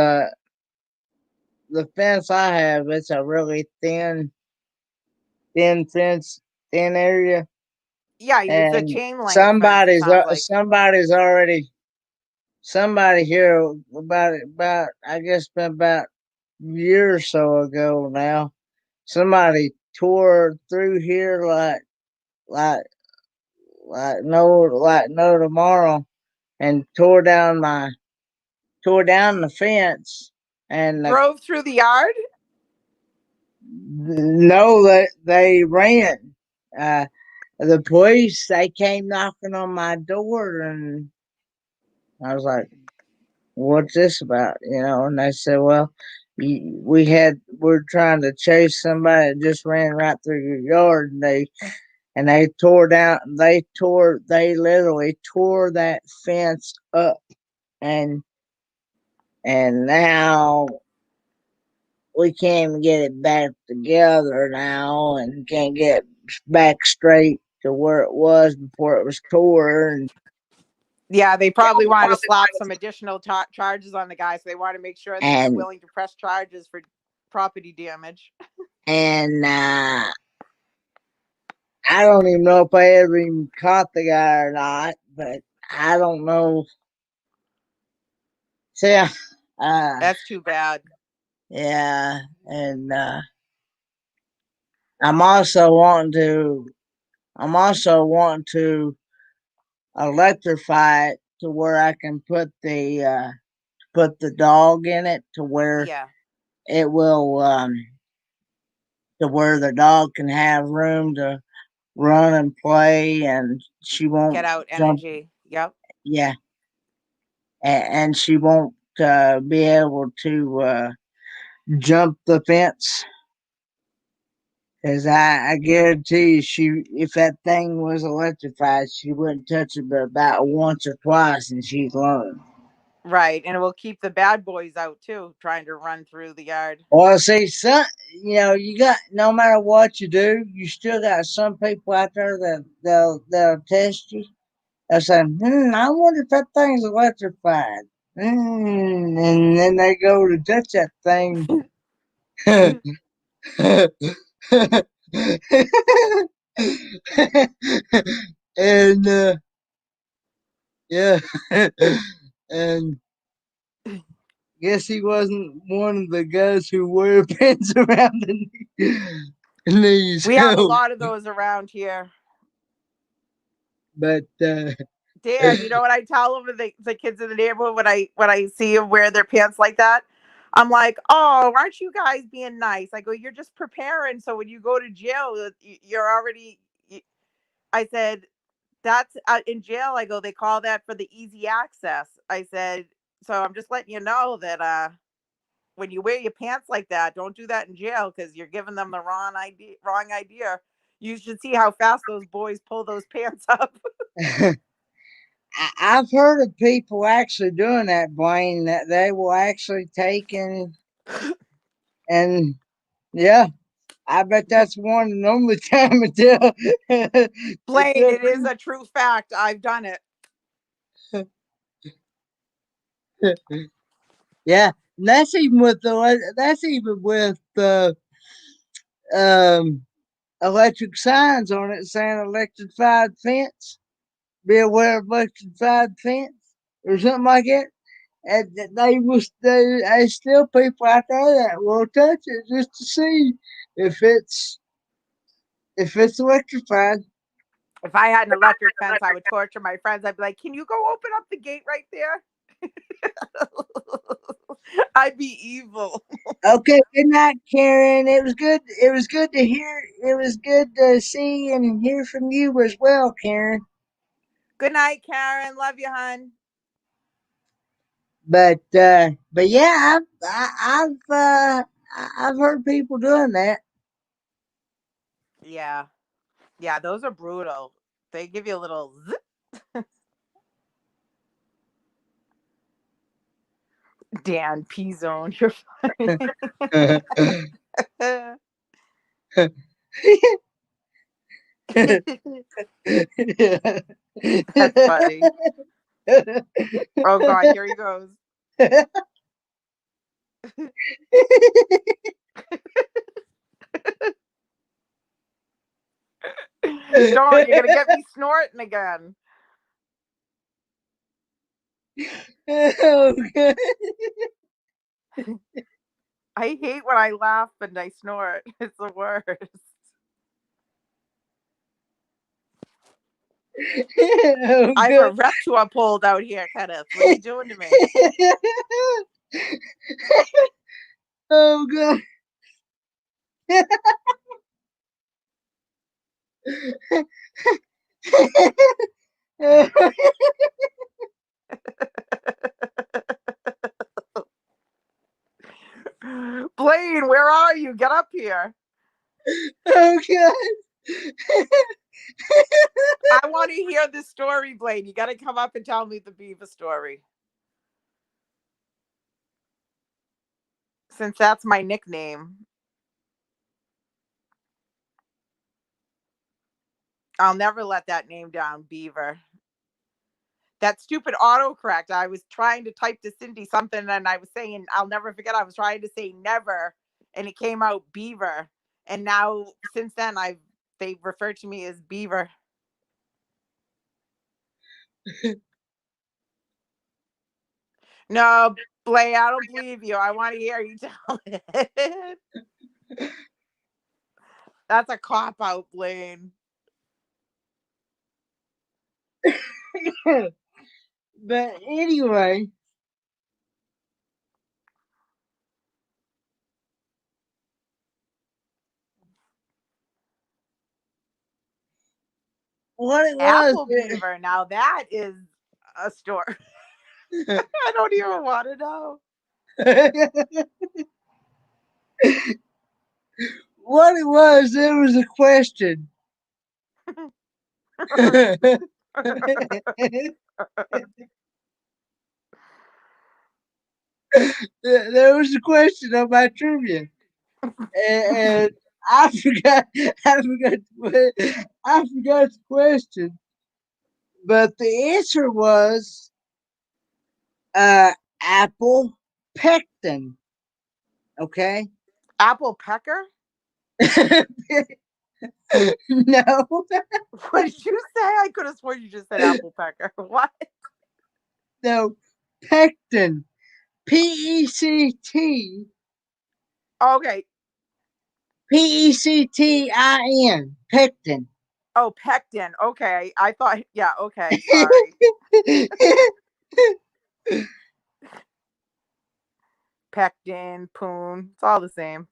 [SPEAKER 1] the fence I have, it's a really thin fence, thin area,
[SPEAKER 2] Yeah, it's a
[SPEAKER 1] and
[SPEAKER 2] chain link fence. It sounds like.
[SPEAKER 1] somebody here about I guess been about a year or so ago now. Somebody tore through here like like no tomorrow, and tore down the fence, and
[SPEAKER 2] Drove through the yard.
[SPEAKER 1] no, that they ran. Uh, the police, they came knocking on my door, and I was like, "What's this about?" And they said, "Well, we're trying to chase somebody that just ran right through your yard, and they tore down. They literally tore that fence up, and now we can't even get it back together now, and can't get it back straight to where it was before it was tore."
[SPEAKER 2] Yeah, they probably wanted to slap some additional charges on the guy, so they want to make sure that you're
[SPEAKER 1] And
[SPEAKER 2] willing to press charges for property damage.
[SPEAKER 1] and I don't even know if I ever even caught the guy or not, but I don't know. So yeah, uh,
[SPEAKER 2] That's too bad.
[SPEAKER 1] yeah, and I'm also wanting to. I'm also wanting to electrify it to where I can put the dog in it to where
[SPEAKER 2] Yeah.
[SPEAKER 1] it will to where the dog can have room to run and play, and she
[SPEAKER 2] Get
[SPEAKER 1] won't
[SPEAKER 2] out
[SPEAKER 1] jump.
[SPEAKER 2] energy. Yep.
[SPEAKER 1] Yeah, and she won't be able to jump the fence. Because I guarantee you, if that thing was electrified, she wouldn't touch it but about once or twice, and she'd learn.
[SPEAKER 2] Right. And it will keep the bad boys out too, trying to run through the yard.
[SPEAKER 1] Well, see, you got no matter what you do, you still got some people out there that they'll test you. They'll say, I wonder if that thing's electrified. And then they go to touch that thing. And yeah, and guess he wasn't one of the guys who wear pins around the knees.
[SPEAKER 2] We have a lot of those around here.
[SPEAKER 1] But
[SPEAKER 2] Dan, you know what I tell them, the kids in the neighborhood, when I see them wear their pants like that? I'm like, oh, aren't you guys being nice? I go, you're just preparing. So when you go to jail, you're already. I said, that's in jail. I go, they call that for the easy access. I said, so I'm just letting you know that when you wear your pants like that, don't do that in jail because you're giving them the wrong idea. Wrong idea. You should see how fast those boys pull those pants up.
[SPEAKER 1] I've heard of people actually doing that, Blaine, that they will actually take and yeah, I bet that's one and only time
[SPEAKER 2] Blaine,
[SPEAKER 1] until
[SPEAKER 2] it is a true fact. I've done it.
[SPEAKER 1] yeah, and that's even with the um electric signs on it saying electrified fence. Be aware of electrified fence or something like that. And there's still people out there that will touch it just to see if it's electrified.
[SPEAKER 2] If I had an electric fence, I would torture my friends. I'd be like, "Can you go open up the gate right there?" I'd be evil.
[SPEAKER 1] Okay, good night, Karen. It was good. It was good to hear. It was good to see and hear from you as well, Karen.
[SPEAKER 2] Good night, Karen. Love you, hun.
[SPEAKER 1] But yeah, I've heard people doing that.
[SPEAKER 2] Yeah, yeah, those are brutal. They give you a little zip. Dan P zone. You're funny. That's funny. Oh God, here he goes. Don't, you're gonna get me snorting again.
[SPEAKER 1] Oh, God.
[SPEAKER 2] I hate when I laugh and I snort. It's the worst.
[SPEAKER 1] Oh,
[SPEAKER 2] I have a
[SPEAKER 1] good.
[SPEAKER 2] rep to uphold out here, Kenneth. What are you doing to me?
[SPEAKER 1] Oh, God.
[SPEAKER 2] Blaine, where are you? Get up here.
[SPEAKER 1] Oh, God.
[SPEAKER 2] I want to hear this story, Blaine. You got to come up and tell me the beaver story. Since that's my nickname, I'll never let that name down, Beaver. That stupid autocorrect. I was trying to type to Cindy something and I was saying, I'll never forget, I was trying to say never and it came out Beaver. And now since then they refer to me as Beaver. No, Blaine, I don't believe you. I want to hear you tell it. That's a cop out, Blaine.
[SPEAKER 1] But anyway, what it was.
[SPEAKER 2] Apple beaver. Now that is a story. I don't even want to know.
[SPEAKER 1] What it was, there was a question. There was a question on my trivia, and I forgot, I forgot the question, but the answer was apple pectin. Okay.
[SPEAKER 2] Apple pecker?
[SPEAKER 1] No,
[SPEAKER 2] What did you say? I could have sworn you just said apple pecker. What?
[SPEAKER 1] no, pectin. Pectin.
[SPEAKER 2] Okay.
[SPEAKER 1] Pectin. Pectin.
[SPEAKER 2] Oh, pectin. Okay. I thought, yeah, okay. Sorry. Pectin, poon. It's all the same.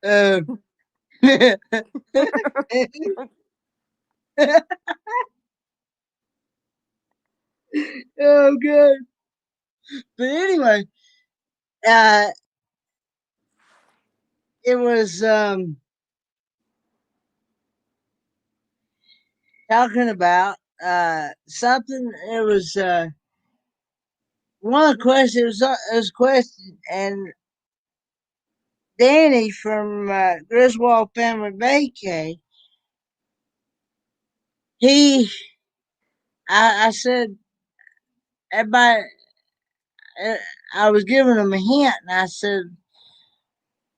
[SPEAKER 1] um, oh god. But anyway, uh it was talking about something. It was one of the questions. It was a question, and Danny from Griswold Family Vacay, he I said everybody, uh, I was giving them a hint, and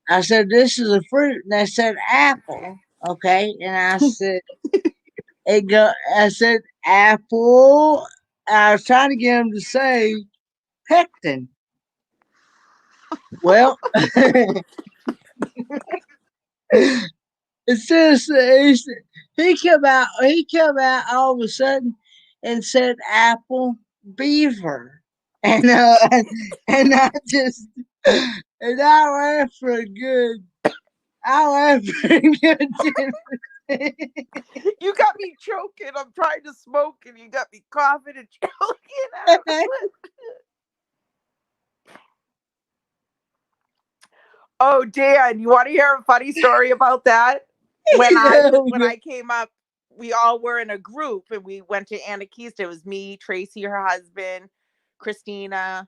[SPEAKER 1] I said this is a fruit, and they said apple. Okay, and I said apple. I was trying to get him to say pectin. Well, instead of he came out all of a sudden and said apple beaver, and and I just and I laughed for a good I laughed for a good 10.
[SPEAKER 2] You got me choking. I'm trying to smoke and you got me coughing and choking. I don't know what. Oh, Dan, you want to hear a funny story about that?
[SPEAKER 1] No,
[SPEAKER 2] When I came up, we all were in a group and we went to Anakista. It was me, Tracy, her husband, Christina,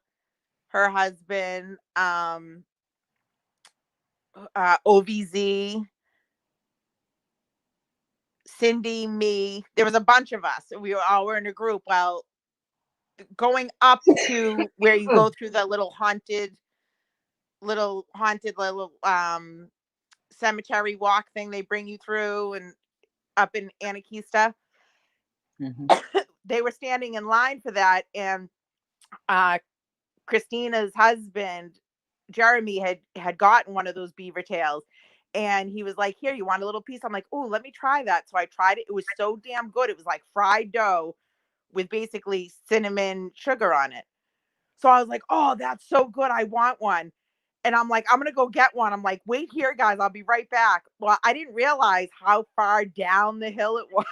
[SPEAKER 2] her husband, OVZ, Cindy, me. There was a bunch of us. We all were in a group. Well, going up to where you go through the little cemetery walk thing they bring you through and up in Anakista.
[SPEAKER 1] Mhm.
[SPEAKER 2] They were standing in line for that, and uh, Christina's husband Jeremy had gotten one of those beaver tails, and he was like, "Here, you want a little piece?" I'm like, "Oh, let me try that." So I tried it. It was so damn good. It was like fried dough with basically cinnamon sugar on it. So I was like, "Oh, that's so good. I want one." And I'm like, "I'm going to go get one." I'm like, "Wait here, guys. I'll be right back." Well, I didn't realize how far down the hill it was.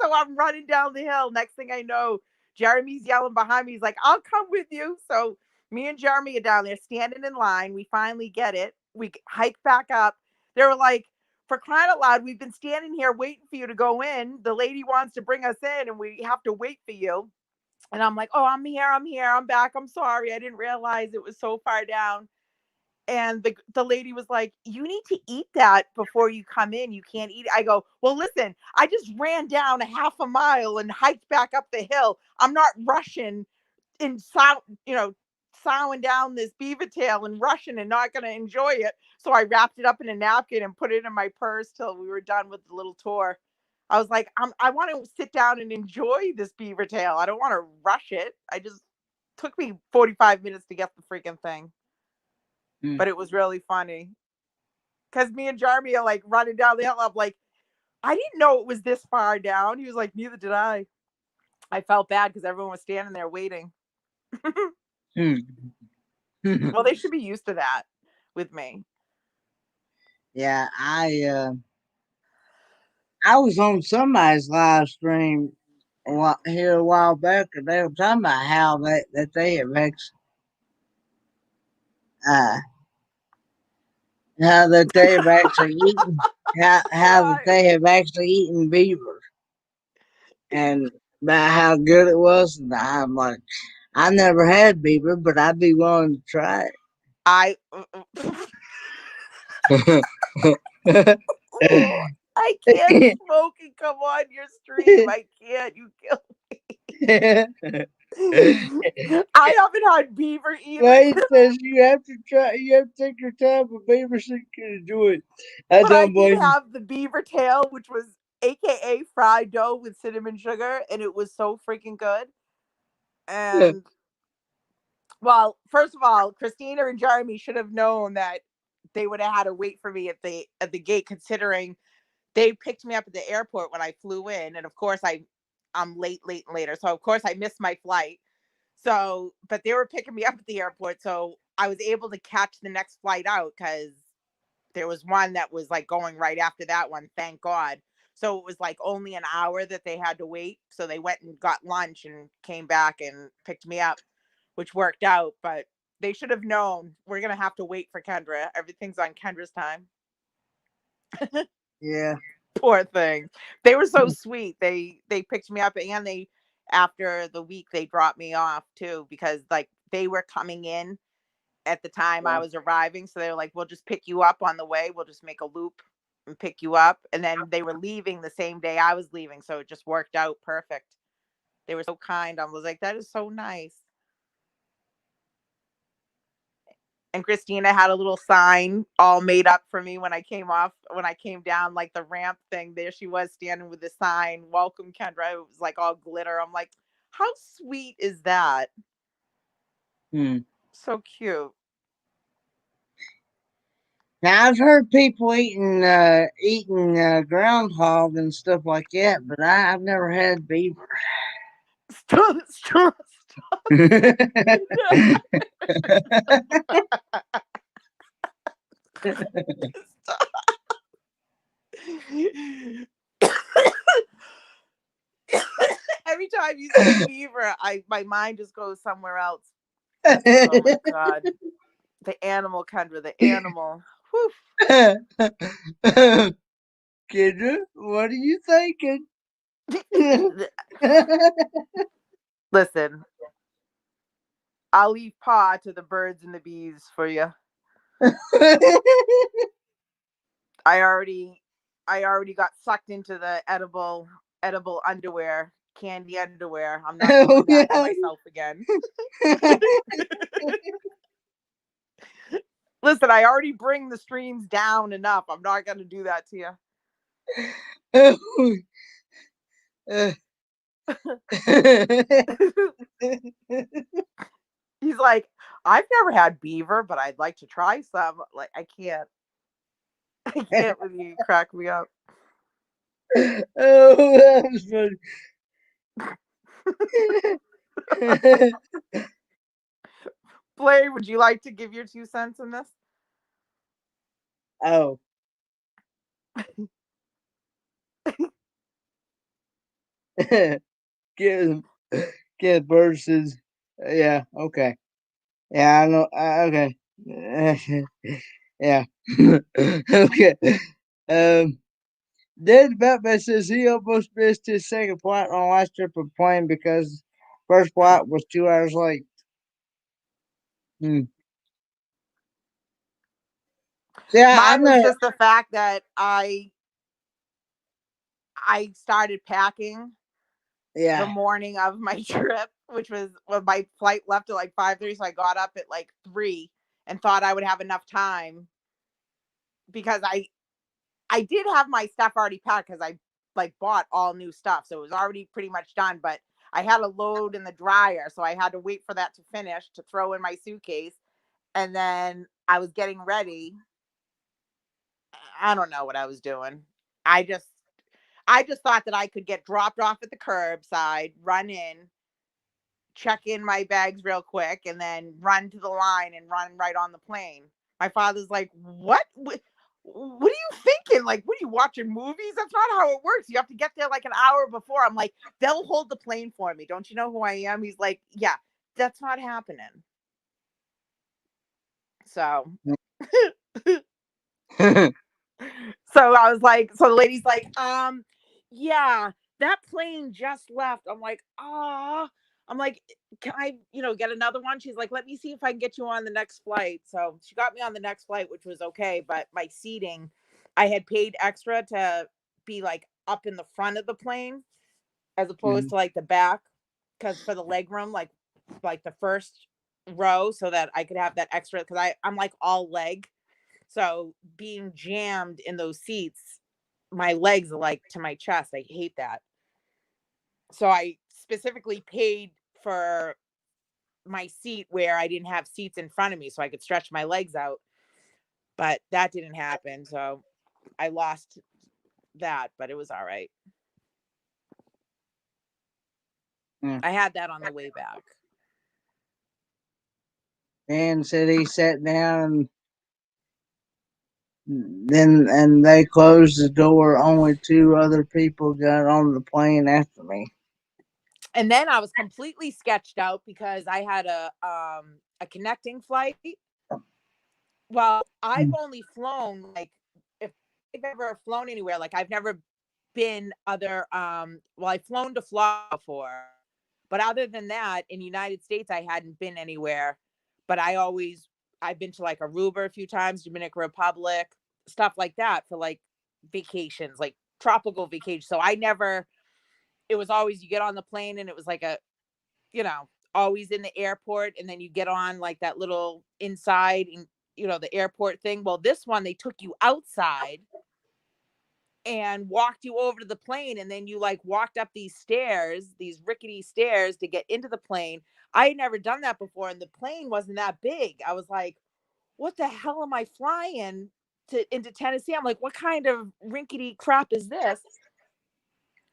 [SPEAKER 2] So I'm running down the hill. Next thing I know, Jeremy's yelling behind me. He's like, "I'll come with you." So me and Jeremy are down there standing in line. We finally get it. We hike back up. They were like, "For crying out loud, we've been standing here waiting for you to go in. The lady wants to bring us in and we have to wait for you." And I'm like, "Oh, I'm here. I'm here. I'm back. I'm sorry. I didn't realize it was so far down." And the lady was like, "You need to eat that before you come in. You can't eat it." I go, "Well, listen, I just ran down a half a mile and hiked back up the hill. I'm not rushing and sowing down this beaver tail and rushing and not going to enjoy it." So I wrapped it up in a napkin and put it in my purse till we were done with the little tour. I was like, I want to sit down and enjoy this beaver tail. I don't want to rush it. I just took me 45 minutes to get the freaking thing,
[SPEAKER 1] Hmm.
[SPEAKER 2] but it was really funny because me and Jeremy are like running down the hill. I'm like, I didn't know it was this far down. He was like, neither did I. I felt bad because everyone was standing there waiting.
[SPEAKER 1] Hmm.
[SPEAKER 2] Well, they should be used to that with me.
[SPEAKER 1] Yeah, I was on somebody's live stream here a while back, and they were talking about how that they have uh, how that they have actually eaten how that
[SPEAKER 2] Right.
[SPEAKER 1] they have actually eaten beaver, and about how good it was. And I'm like, I never had beaver, but I'd be willing to try
[SPEAKER 2] I
[SPEAKER 1] it.
[SPEAKER 2] Ooh, I can't smoke and come on your stream. I can't. You kill. I haven't had beaver either,
[SPEAKER 1] Wayne says you have to try. You have to take your time with beaver so you can do it. I
[SPEAKER 2] but I
[SPEAKER 1] don't
[SPEAKER 2] did
[SPEAKER 1] blame you.
[SPEAKER 2] have the beaver tail, which was AKA fried dough with cinnamon sugar, and it was so freaking good. And well, first of all, Christina and Jeremy should have known that they would have had to wait for me at the gate, considering they picked me up at the airport when I flew in, and of course I'm late and later, so of course I missed my flight. So, but they were picking me up at the airport, so I was able to catch the next flight out because there was one that was like going right after that one, thank God. So it was like only an hour that they had to wait. So they went and got lunch and came back and picked me up, which worked out. But they should have known we're gonna have to wait for Kendra. Everything's on Kendra's time.
[SPEAKER 1] Yeah.
[SPEAKER 2] Poor thing. They were so sweet. They picked me up and they after the week they dropped me off too because like they were coming in at the time I
[SPEAKER 1] Yeah.
[SPEAKER 2] was arriving. So they were like, we'll just pick you up on the way. We'll just make a loop and pick you up. And then they were leaving the same day I was leaving. So it just worked out perfect. They were so kind. I was like, that is so nice. And Christina had a little sign all made up for me when I came down like the ramp thing. There she was standing with the sign, welcome Kendra. It was like all glitter. I'm like, how sweet is that?
[SPEAKER 1] Hmm.
[SPEAKER 2] So cute.
[SPEAKER 1] Now I've heard people eating groundhog and stuff like that, but I've never had beaver.
[SPEAKER 2] Stop, stop, stop. Every time you say beaver, I my mind just goes somewhere else. Oh my god. The animal, Kendra, the animal. Whew.
[SPEAKER 1] Kendra, what are you thinking?
[SPEAKER 2] Listen, I'll leave paw to the birds and the bees for you. I already I already got sucked into the edible underwear, candy underwear. I'm not
[SPEAKER 1] Oh
[SPEAKER 2] doing that to
[SPEAKER 1] yeah.
[SPEAKER 2] myself again. Listen, I already bring the streams down enough. I'm not going to do that to you. He's like, I've never had beaver, but I'd like to try some. Like, I can't. I can't with you. Crack me up.
[SPEAKER 1] Oh, that was funny.
[SPEAKER 2] Blair, would you like to give your 2 cents in this?
[SPEAKER 1] Oh, get get versus. Yeah. Okay. Yeah. I know. Okay. Yeah. Okay. Um. Dead Batman says he almost missed his second flight on last trip of plane because first flight was 2 hours late. Hmm. Yeah, I
[SPEAKER 2] Mine was
[SPEAKER 1] know.
[SPEAKER 2] just the fact that I started packing the
[SPEAKER 1] Yeah.
[SPEAKER 2] morning of my trip, which was when my flight left at like 5:30. So I got up at like 3 and thought I would have enough time because I did have my stuff already packed because I like bought all new stuff, so it was already pretty much done. But I had a load in the dryer, so I had to wait for that to finish to throw in my suitcase. And then I was getting ready. I don't know what I was doing. I just I just thought that I could get dropped off at the curbside, run in, check in my bags real quick, and then run to the line and run right on the plane. My father's like, what are you thinking? Like, what are you watching movies? That's not how it works. You have to get there like an hour before. I'm like, they'll hold the plane for me. Don't you know who I am? He's like, yeah, that's not happening. So so I was like, so the lady's like, yeah, that plane just left. I'm like, ah, I'm like, can I, get another one? She's like, let me see if I can get you on the next flight. So she got me on the next flight, which was okay. But my seating, I had paid extra to be like up in the front of the plane as opposed
[SPEAKER 1] Mhm.
[SPEAKER 2] to like the back, because for the leg room, like the first row, so that I could have that extra, because I'm like all leg, so being jammed in those seats, my legs are like to my chest. I hate that. So I specifically paid for my seat where I didn't have seats in front of me so I could stretch my legs out. But that didn't happen. So I lost that, but it was all right.
[SPEAKER 1] Mm.
[SPEAKER 2] I had that on the way back.
[SPEAKER 1] Dan said he sat down and they closed the door. Only two other people got on the plane after me.
[SPEAKER 2] And then I was completely sketched out because I had a connecting flight. Well, I've
[SPEAKER 1] Mm.
[SPEAKER 2] only flown, like, if I've ever flown anywhere, like I've never been other well, I've flown to Florida before. But other than that, in the United States I hadn't been anywhere. But I've been to like Aruba a few times, Dominican Republic, stuff like that for like vacations, like tropical vacations. So I never it was always you get on the plane and it was like always in the airport, and then you get on like that little inside and the airport thing. Well, this one they took you outside and walked you over to the plane, and then you like walked up these rickety stairs to get into the plane. I had never done that before, and the plane wasn't that big. I was like, what the hell am I flying to into Tennessee? I'm like, what kind of rinkety crap is this?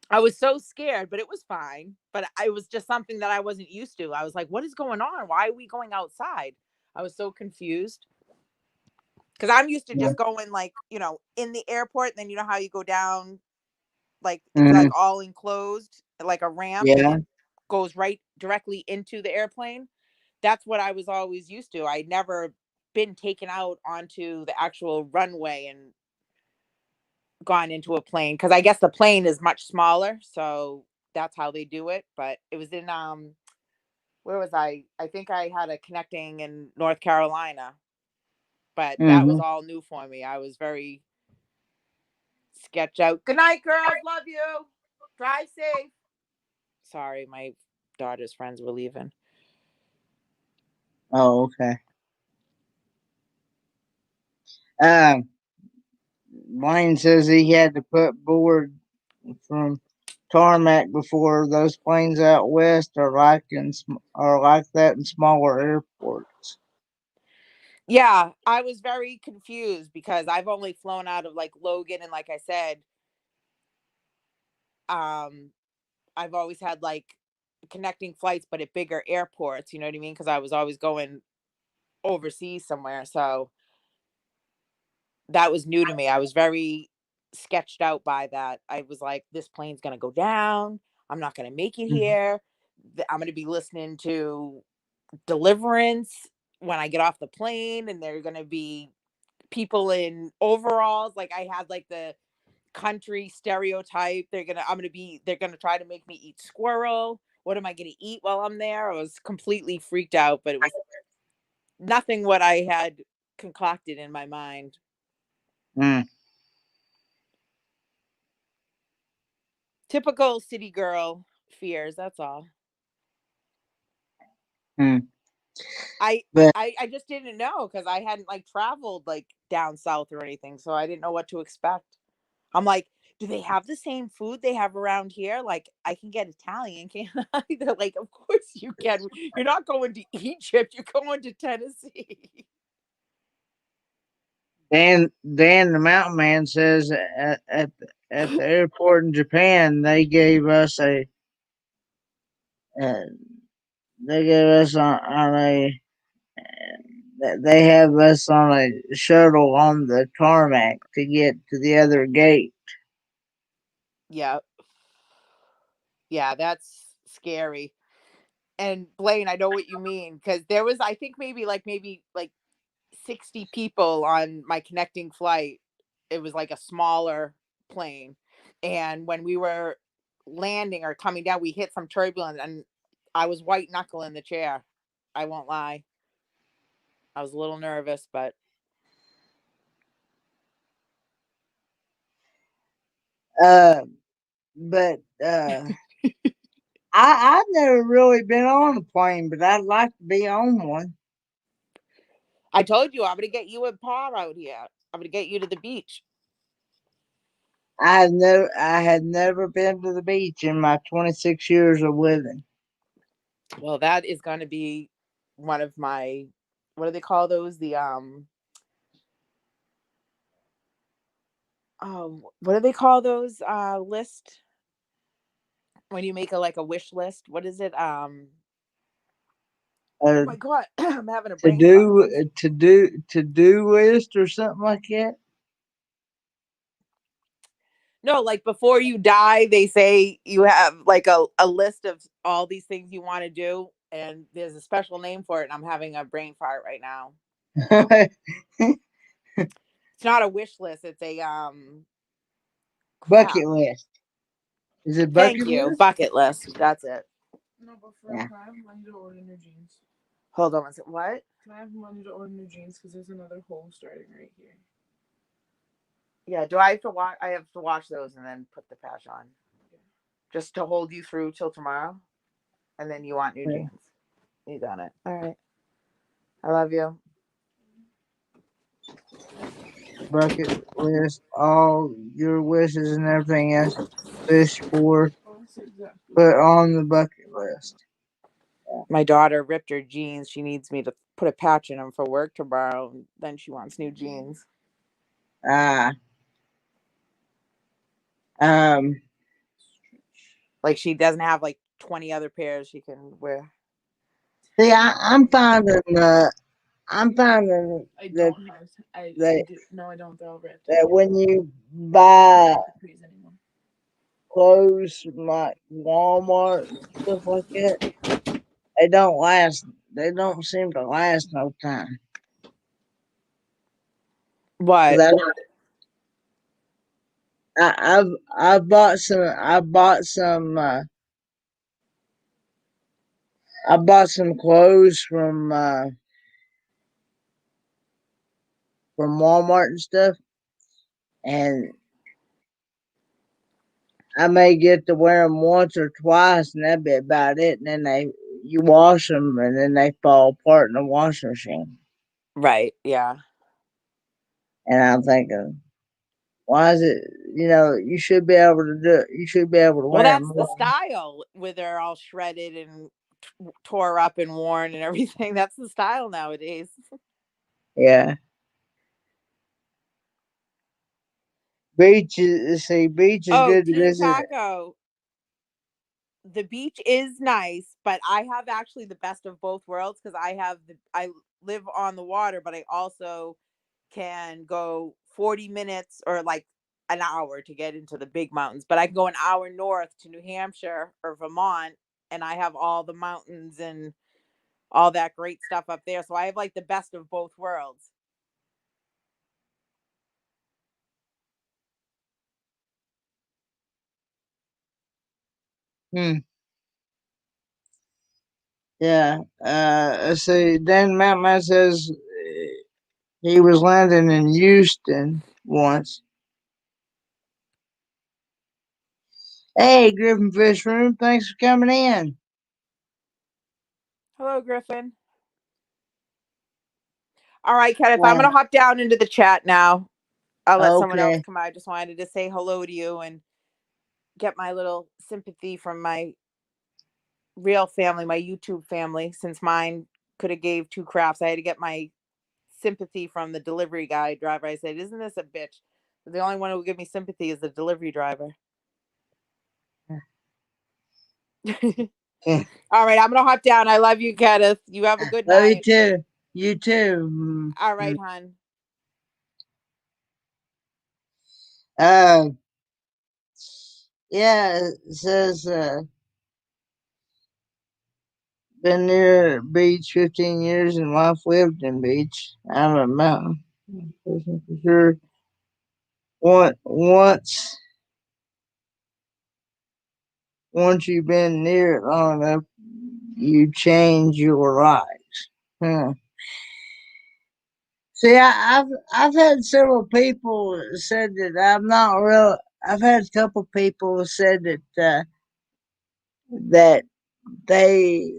[SPEAKER 2] I was so scared, but it was fine. But it was just something that I wasn't used to. I was like, what is going on? Why are we going outside? I was so confused because I'm used to
[SPEAKER 1] Yeah.
[SPEAKER 2] just going like, in the airport. And then you know how you go down, like it's like
[SPEAKER 1] Mhm.
[SPEAKER 2] all enclosed, like a ramp, and
[SPEAKER 1] Yeah.
[SPEAKER 2] it goes right directly into the airplane. That's what I was always used to. I'd never been taken out onto the actual runway and gone into a plane, because I guess the plane is much smaller, so that's how they do it. But it was in where was I? I think I had a connecting in North Carolina, but that was
[SPEAKER 1] Mhm.
[SPEAKER 2] all new for me. I was very sketch out. Good night, girls. Love you. Drive safe. Sorry, my daughter's friends were leaving.
[SPEAKER 1] Oh, okay. Um, Blaine says he had to put board from tarmac before. Those planes out west are like that in smaller airports.
[SPEAKER 2] Yeah, I was very confused because I've only flown out of like Logan, and like I said, um I've always had like connecting flights, but at bigger airports, you know what I mean? Because I was always going overseas somewhere. So that was new to me. I was very sketched out by that. I was like, this plane's going to go down. I'm not going to make it
[SPEAKER 1] Mhm.
[SPEAKER 2] here. I'm going to be listening to Deliverance when I get off the plane, and they're going to be people in overalls. Like I had like the country stereotype. They're gonna try to make me eat squirrel. What am I gonna eat while I'm there? I was completely freaked out, but it was nothing what I had concocted in my mind.
[SPEAKER 1] Mm.
[SPEAKER 2] Typical city girl fears, that's all.
[SPEAKER 1] Mm.
[SPEAKER 2] I
[SPEAKER 1] But
[SPEAKER 2] I just didn't know because I hadn't like traveled like down south or anything, so I didn't know what to expect. I'm like, do they have the same food they have around here? Like, I can get Italian, can't I? They're like, of course you can. You're not going to Egypt. You're going to Tennessee.
[SPEAKER 1] Dan the Mountain Man says at the airport in Japan uh, they gave us on a they have us on a shuttle on the tarmac to get to the other gate.
[SPEAKER 2] Yeah. Yeah, that's scary. And Blaine, I know what you mean because there was, I think maybe like 60 people on my connecting flight. It was like a smaller plane. And when we were landing or coming down, we hit some turbulence and I was white knuckle in the chair. I won't lie. I was a little nervous, but
[SPEAKER 1] Uh, but I've never really been on a plane, but I'd like to be on one.
[SPEAKER 2] I told you I'm going to get you and Pa out here. I'm going to get you to the beach.
[SPEAKER 1] I had never been to the beach in my 26 years of living.
[SPEAKER 2] Well, that is going to be one of my, what do they call those? What do they call those list when you make a like a wish list? What is it? Oh
[SPEAKER 1] Uh,
[SPEAKER 2] my god, I'm having a
[SPEAKER 1] to
[SPEAKER 2] brain fart.
[SPEAKER 1] do to do list or something like that.
[SPEAKER 2] No, like before you die, they say you have like a list of all these things you want to do, and there's a special name for it. And I'm having a brain fart right now. It's not a wish list. It's a crap.
[SPEAKER 1] Bucket list. Is it
[SPEAKER 2] Thank
[SPEAKER 1] bucket
[SPEAKER 2] you,
[SPEAKER 1] list?
[SPEAKER 2] bucket list. That's it.
[SPEAKER 3] No, but for
[SPEAKER 1] Yeah.
[SPEAKER 3] can I have money to order new jeans?
[SPEAKER 2] Hold on one second. What?
[SPEAKER 3] Can I have money to order new jeans? Because there's another hole starting right here.
[SPEAKER 2] Yeah. Do I have to wash? I have to wash those and then put the patch on, just to hold you through till tomorrow, and then you want new
[SPEAKER 1] Yeah.
[SPEAKER 2] jeans. You got it. All right. I love you.
[SPEAKER 1] Bucket list. All your wishes and everything else. Wish for.
[SPEAKER 3] Oh, I see exactly.
[SPEAKER 1] Put on the bucket list.
[SPEAKER 2] My daughter ripped her jeans. She needs me to put a patch in them for work tomorrow. And then she wants new jeans.
[SPEAKER 1] Ah. Um.
[SPEAKER 2] Like she doesn't have like 20 other pairs she can wear.
[SPEAKER 1] See, I'm finding. I'm finding
[SPEAKER 3] I
[SPEAKER 1] that
[SPEAKER 3] don't have. I
[SPEAKER 1] that
[SPEAKER 3] do. No, I don't. They're all ripped.
[SPEAKER 1] that when you
[SPEAKER 3] I don't
[SPEAKER 1] buy
[SPEAKER 3] have capris anymore.
[SPEAKER 1] clothes from like Walmart and stuff like that, they don't last. They don't seem to last no time.
[SPEAKER 2] What?
[SPEAKER 1] Cause I bought some. I bought some clothes from Walmart and stuff, and I may get to wear them once or twice, and that'd be about it. And then you wash them, and then they fall apart in the washing machine.
[SPEAKER 2] Right. Yeah.
[SPEAKER 1] And I'm thinking, why is it? You should be able to do it. You should be able to
[SPEAKER 2] Well,
[SPEAKER 1] wear them
[SPEAKER 2] that's the
[SPEAKER 1] more.
[SPEAKER 2] style where they're all shredded and tore up and worn and everything. That's the style nowadays.
[SPEAKER 1] Yeah, beach is
[SPEAKER 2] Oh,
[SPEAKER 1] good to
[SPEAKER 2] Team
[SPEAKER 1] visit.
[SPEAKER 2] Taco. The beach is nice, but I have actually the best of both worlds because I live on the water, but I also can go 40 minutes or like an hour to get into the big mountains. But I can go an hour north to New Hampshire or Vermont, and I have all the mountains and all that great stuff up there. So I have like the best of both worlds.
[SPEAKER 1] Hmm. Yeah. Let's see. Dan Mountain says he was landing in Houston once. Hey, Griffin Fish Room. Thanks for coming in.
[SPEAKER 2] Hello, Griffin. All right, Kat, if I'm
[SPEAKER 1] Uh,
[SPEAKER 2] going to hop down into the chat now. I'll let someone else
[SPEAKER 1] Okay.
[SPEAKER 2] come out. I just wanted to say hello to you and get my little sympathy from my real family, my YouTube family, since mine could have gave two craps. I had to get my sympathy from the delivery guy driver. I said, "Isn't this a bitch?" The only one who will give me sympathy is the delivery driver. All right, I'm gonna hop down. I love you, Kenneth. You have a good
[SPEAKER 1] Love you
[SPEAKER 2] night.
[SPEAKER 1] too. You too.
[SPEAKER 2] All right, hon.
[SPEAKER 1] Uh, yeah, it says been near beach 15 years and wife lived in beach out of a mountain. For sure. Once once you've been near it long enough, you change your lives. Huh. See, I've had several people said that I'm not real. I've had a couple people said that they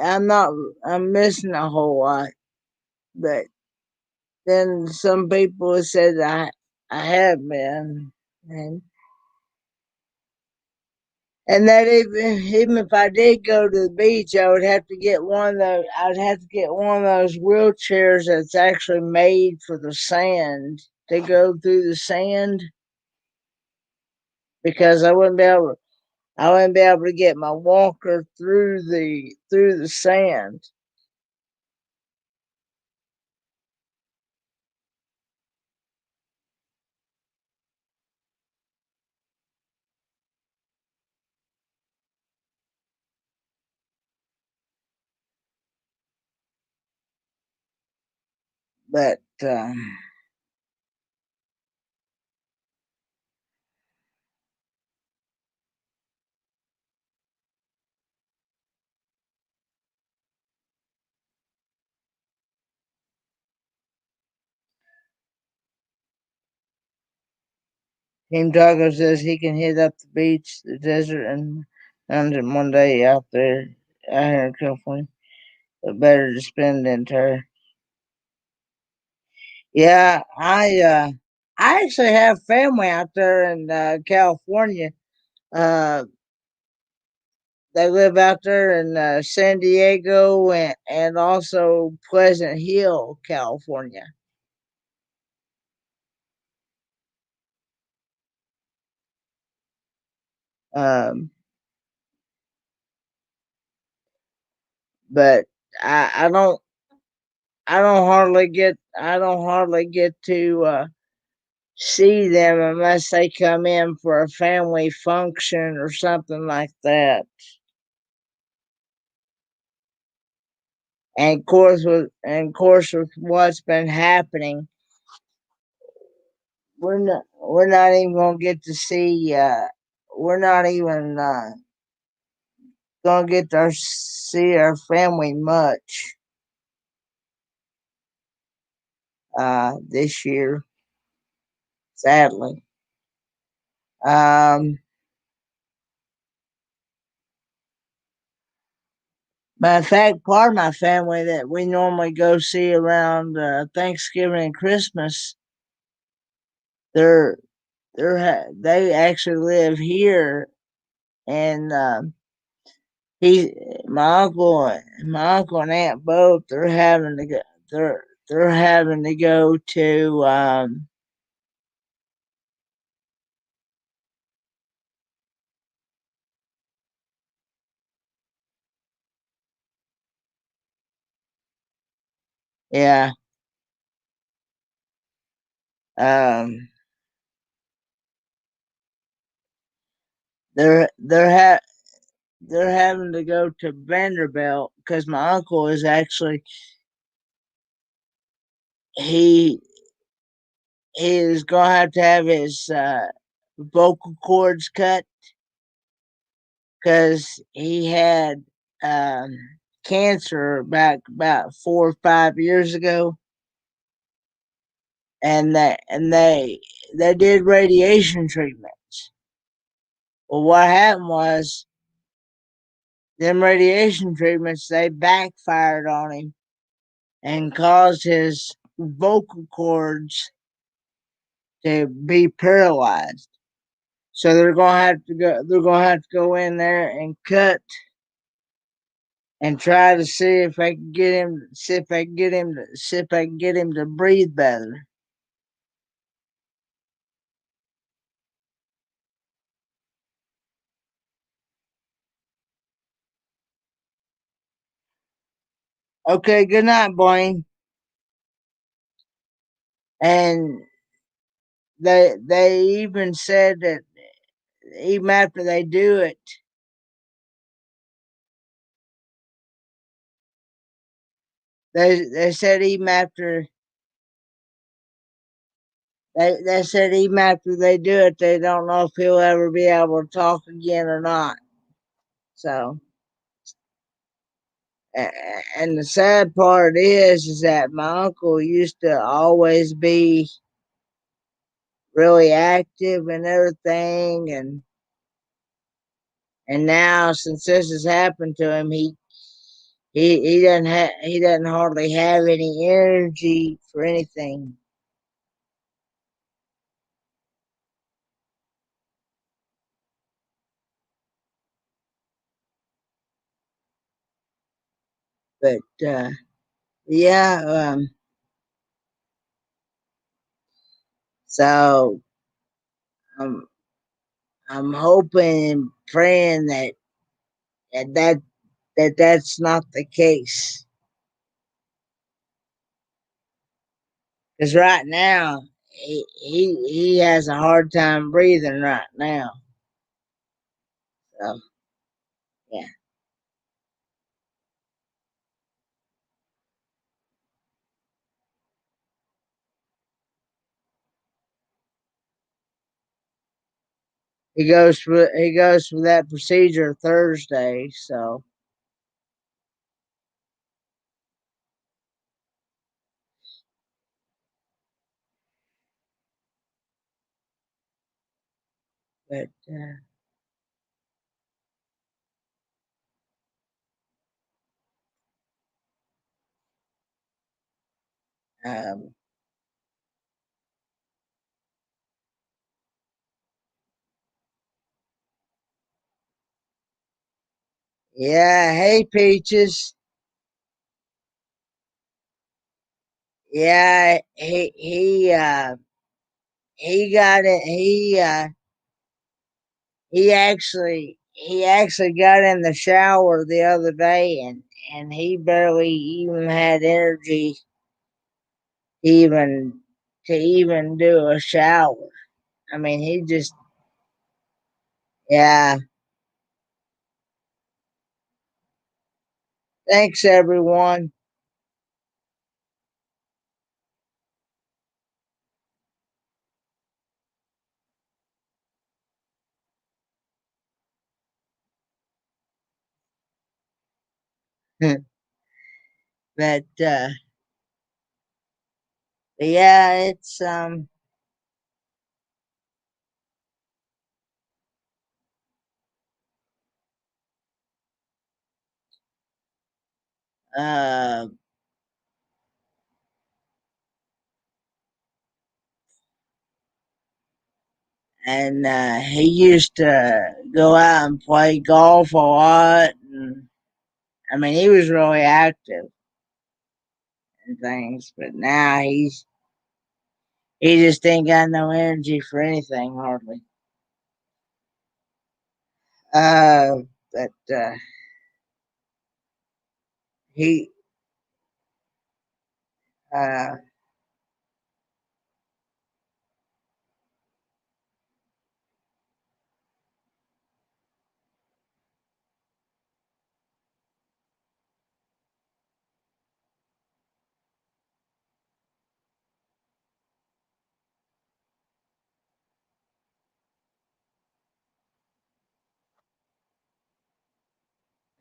[SPEAKER 1] I'm not I'm missing a whole lot, but then some people have said I have been, and that even if I did go to the beach, I would have to get one of those. I'd have to get one of those wheelchairs that's actually made for the sand to go through the sand because I wouldn't be able to get my walker through the sand. But Team Taco says he can hit up the beach, the desert, and mountain one day out here in California. But better to spend in her. Yeah, I actually have family out there in California. Uh, they live out there in San Diego and also Pleasant Hill, California. Um, but I don't I don't hardly get to see them unless they come in for a family function or something like that. And of course with what's been happening, we're not even gonna get to see. We're not even gonna get to see our family much this year, sadly. Um, Matter of fact, part of my family that we normally go see around Thanksgiving and Christmas, they're they actually live here, and he my uncle and aunt both they're having to go to yeah um they're they're having to go to Vanderbilt because my uncle is actually he he is gonna have to have his vocal cords cut because he had um, cancer back about 4 or 5 years ago, and they did radiation treatments. Well, what happened was them radiation treatments they backfired on him and caused his vocal cords to be paralyzed. So they're gonna have to go. They're gonna have to go in there and cut and try to see if I can get him. See if I can get him. See if I can get him to breathe better. Okay. Good night, Blaine. And they even said that even after they do it, they said even after they said even after they do it, they don't know if he'll ever be able to talk again or not. So, and the sad part is that my uncle used to always be really active and everything, and now since this has happened to him, he doesn't hardly have any energy for anything. But yeah, so I'm I'm hoping and praying that that, that's not the case. Because right now he has a hard time breathing right now. So yeah, he goes for that procedure Thursday. So but um, yeah, hey Peaches. Yeah, he got it. He actually got in the shower the other day and he barely even had energy even to even do a shower. I mean, he just yeah. Thanks everyone. But yeah, it's uh and he used to go out and play golf a lot and I mean he was really active and things, but now he just ain't got no energy for anything hardly. Uh, but he uh,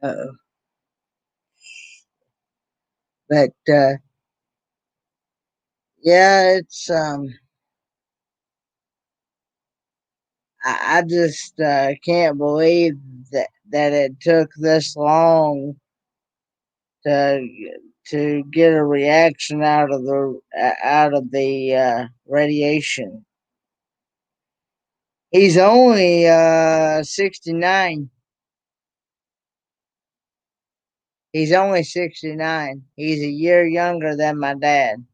[SPEAKER 1] uh but yeah, it's I just can't believe that it took this long to get a reaction out of the radiation. He's only 69. He's only 69. He's a year younger than my dad.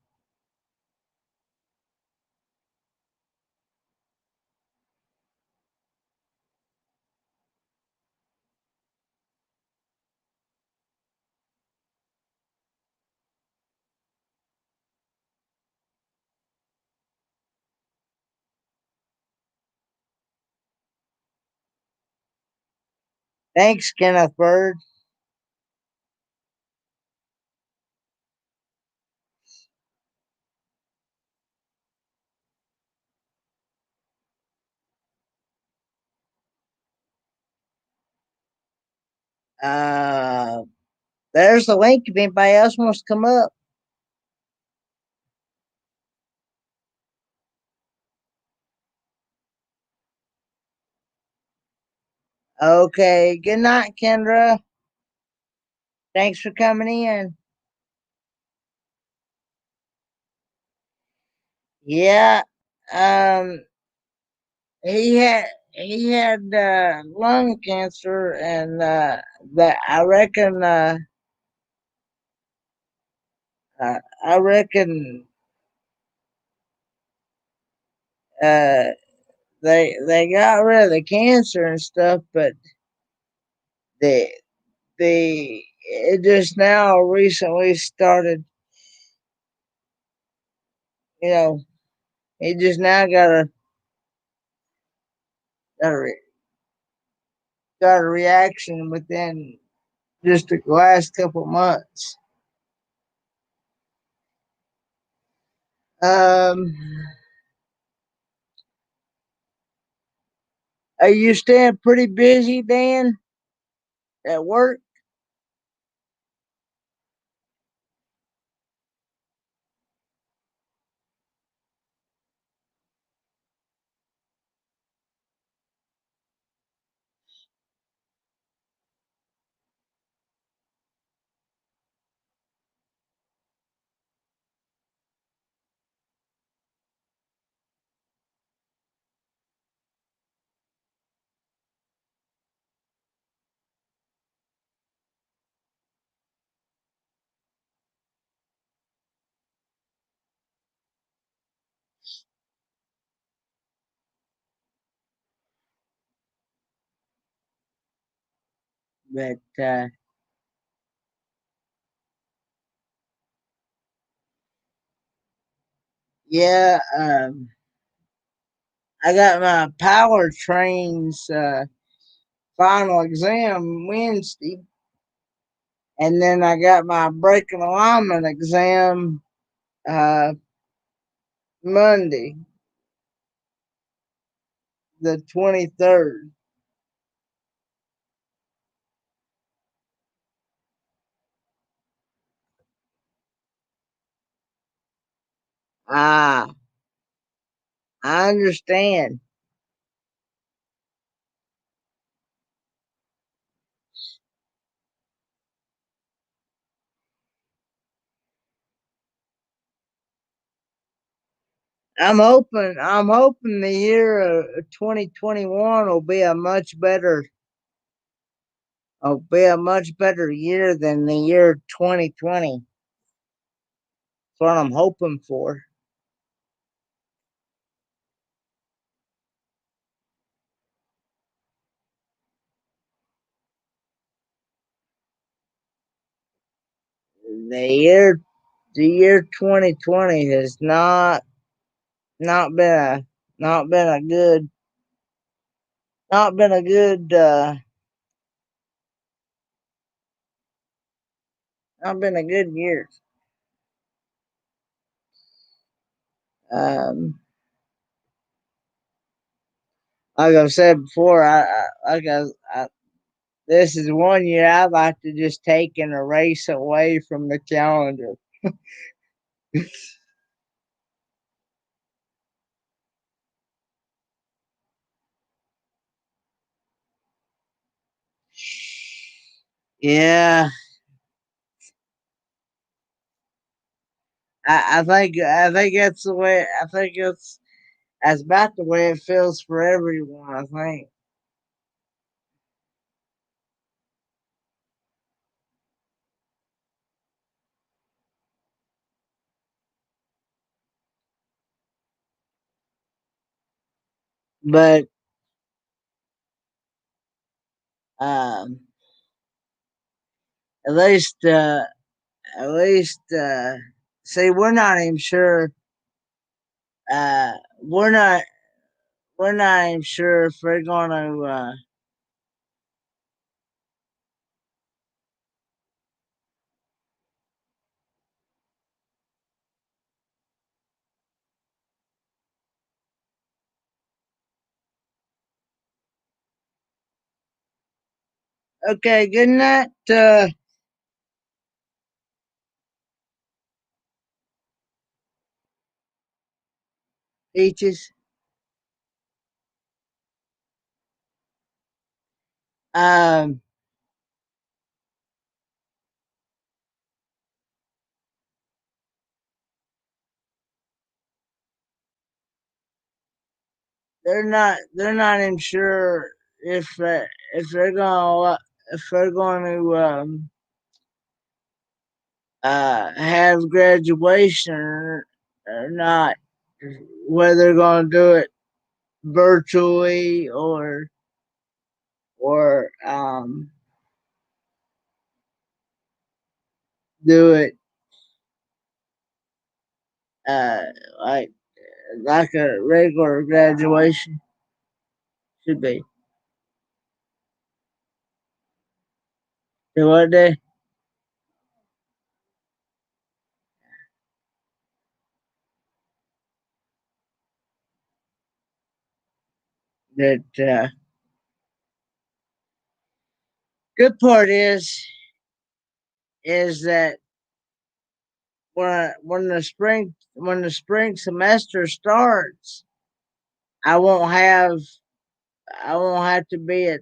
[SPEAKER 1] Thanks, Kenneth Bird. Uh, there's the link if anybody else wants to come up. Okay, good night, Kendra. Thanks for coming in. Yeah, um, he had lung cancer, and that I reckon uh they got rid of the cancer and stuff, but the the it just now recently started. You know, he just now got a got a reaction within just the last couple months. Um, are you staying pretty busy, Dan, at work? But yeah, I got my power trains final exam Wednesday, and then I got my braking alignment exam uh, Monday, the 23rd. Ah, I understand. I'm hoping the year of 2021 will be a much better year than the year 2020. That's what I'm hoping for. The year the year 2020 has not been a not been a good not been a good not been a good year. Um, like I've said before, this is one year I'd like to just take and erase away from the calendar. Yeah, I think that's the way. I think it's That's about the way it feels for everyone, I think. But um, at least, at least, see, we're not even sure. Uh, we're not, we're not even sure if we're going to. Okay, good night, Peaches. Um, they're not even sure if they're going to have graduation or not, whether they're going to do it virtually or do it uh like like a regular graduation should be. So what day that good part is that when the spring semester starts, I won't have I won't have to be at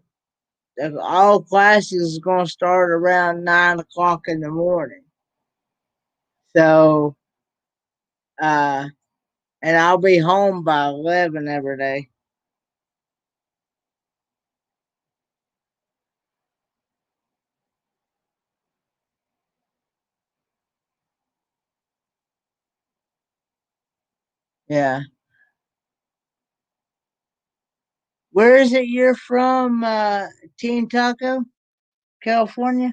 [SPEAKER 1] all classes is going to start around 9 o'clock in the morning. So uh, and I'll be home by 11 every day. Yeah. Where is it you're from? Teen Taco, California.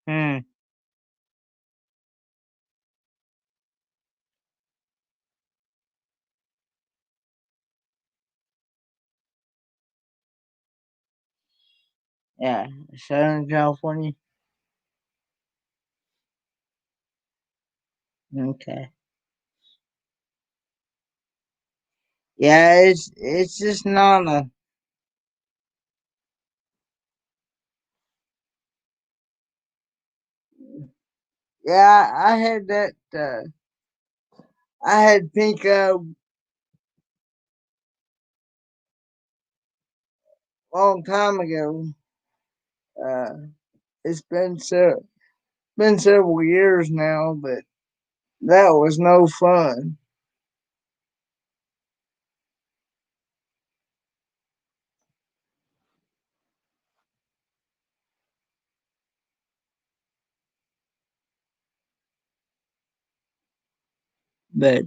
[SPEAKER 1] Hmm. Yeah, Southern California. Okay. Yeah, it's just not a. Yeah, I had that. I had pink long time ago. Uh, it's been several years now, but that was no fun. But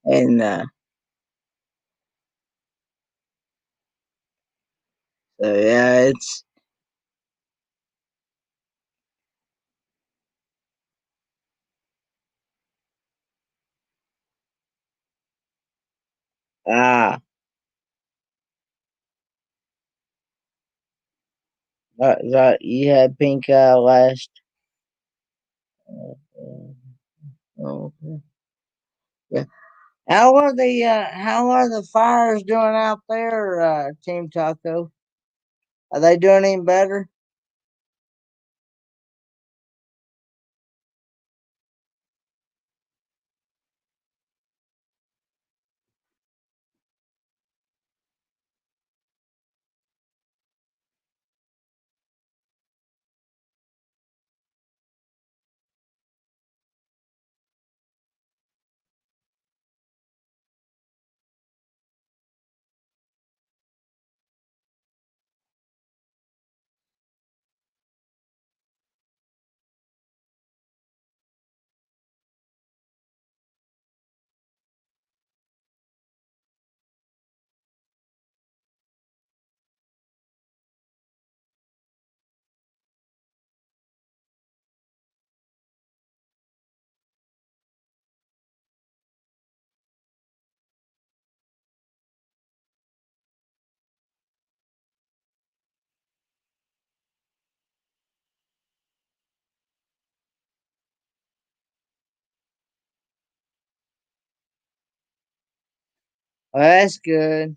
[SPEAKER 1] and So yeah, it's ah, that you had pink eye last. Okay. Yeah. How are the fires doing out there, Team Taco? Are they doing any better? Well, that's good.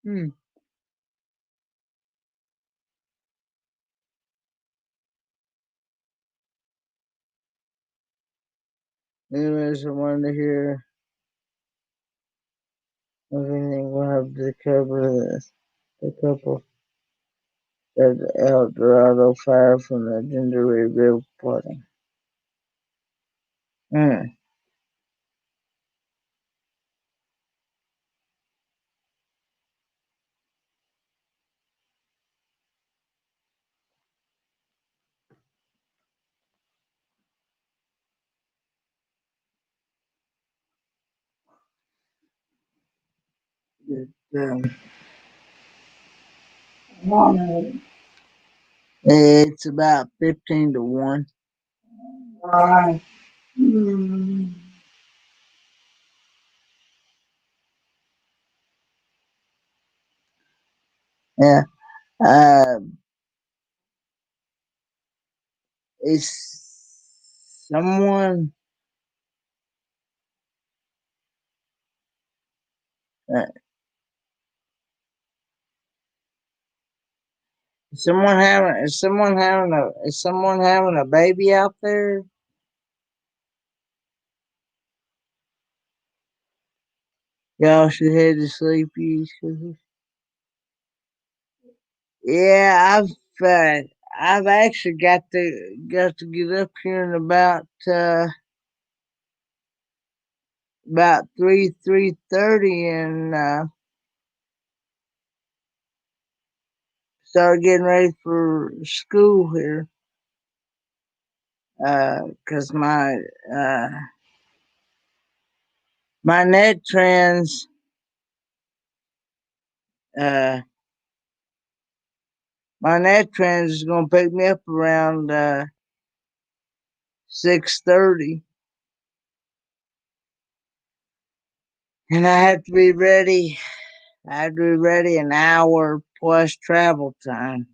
[SPEAKER 1] Hmm. Anyways, I wanted to hear if anything will have to cover this. The couple at the El Dorado fire from the gender reveal party. Hmm. Um, it's about 15 to 1. Alright. Hmm. Yeah. Uh, is someone uh, is someone having a baby out there? Y'all should head to sleepies. Yeah, I've actually got to get up here in about 3:30 and start getting ready for school here. 'Cause uh my net trans uh is gonna pick me up around 6:30, and I have to be ready. I have to be ready an hour plus travel time.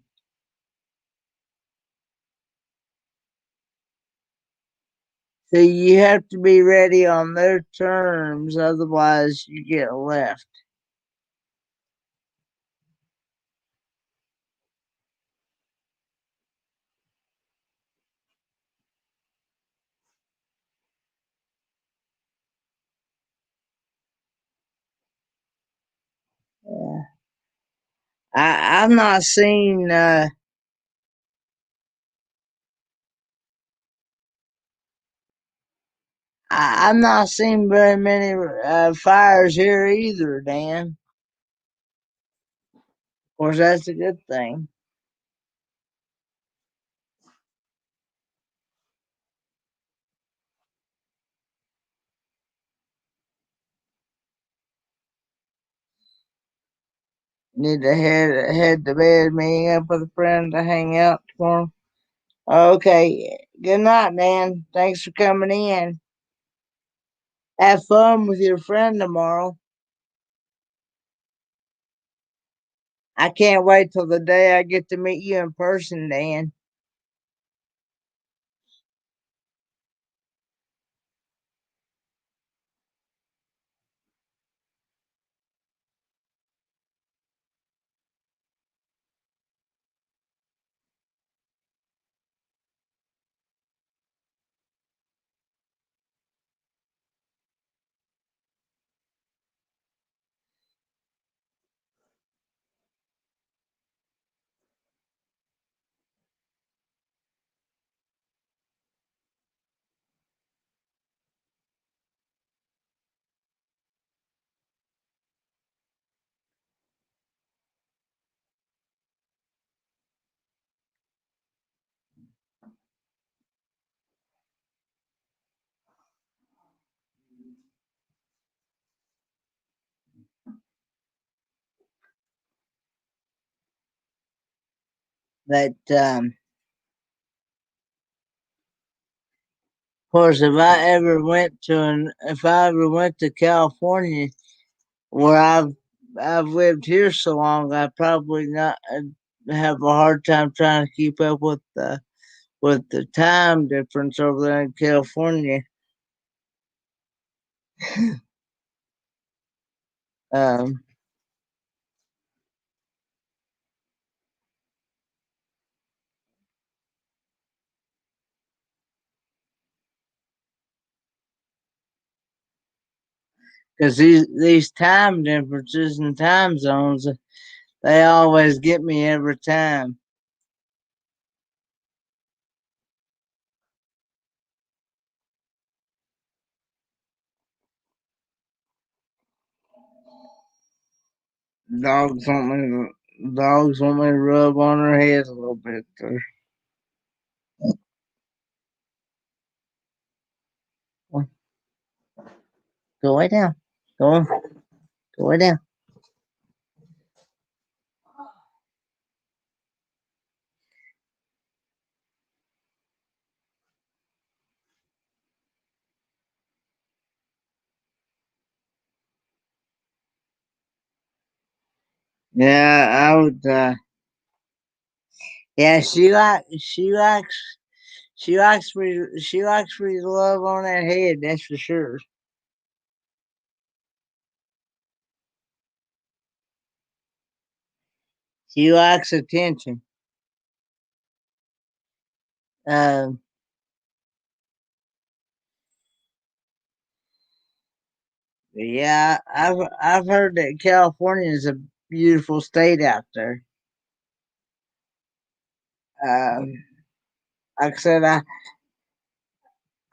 [SPEAKER 1] So you have to be ready on their terms, otherwise you get left. Yeah. I've not seen I've not seen very many fires here either, Dan. Of course, that's a good thing. Need to head to bed, meeting up with a friend to hang out tomorrow. Okay. Good night, Dan. Thanks for coming in. Have fun with your friend tomorrow. I can't wait till the day I get to meet you in person, Dan. But of course, if I ever went to California, where I've lived here so long, I probably not have a hard time trying to keep up with the time difference over there in California. Um, because these time differences and time zones, they always get me every time. Dogs want me to rub on their heads a little bit. Go way down. Go on. Go way down. Yeah, I would. Yeah, she likes me to love on that head. That's for sure. She likes attention. Um, yeah, I've heard that California is a beautiful state out there. Um, like I said,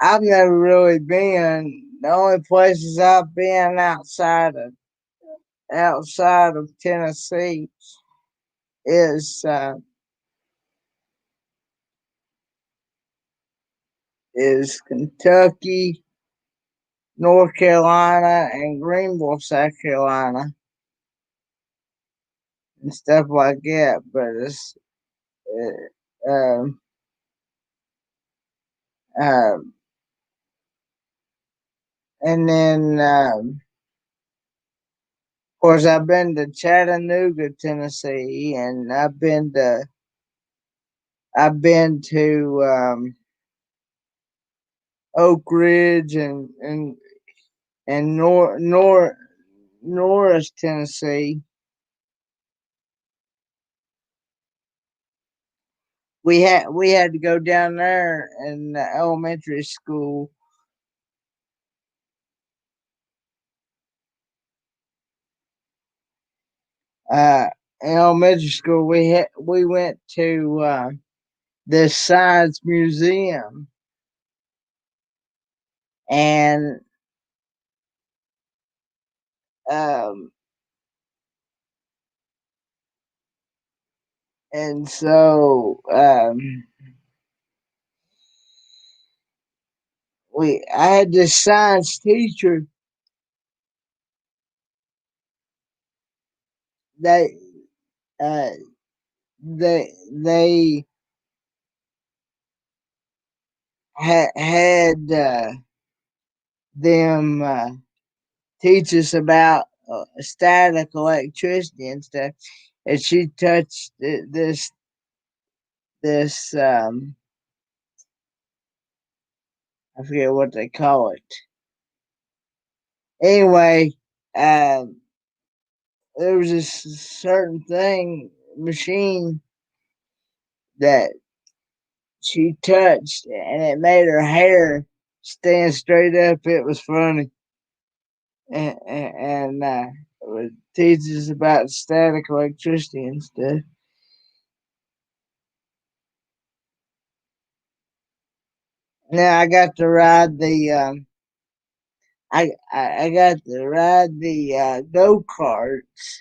[SPEAKER 1] I've never really been. The only places I've been outside of Tennessee is Kentucky, North Carolina, and Greenville, South Carolina, and stuff like that. But it's um, uh, and then of course I've been to Chattanooga, Tennessee, and I've been to Oak Ridge and Norris, Tennessee. We had to go down there in the elementary school. Uh, in elementary school, we went to the science museum, and um, so we I had this science teacher that uh, they had them teach us about static electricity and stuff, and she touched this I forget what they call it. Anyway, um, there was this certain thing machine that she touched, and it made her hair stand straight up. It was funny, and it would teach us about static electricity and stuff. Now I got to ride the I got to ride the go karts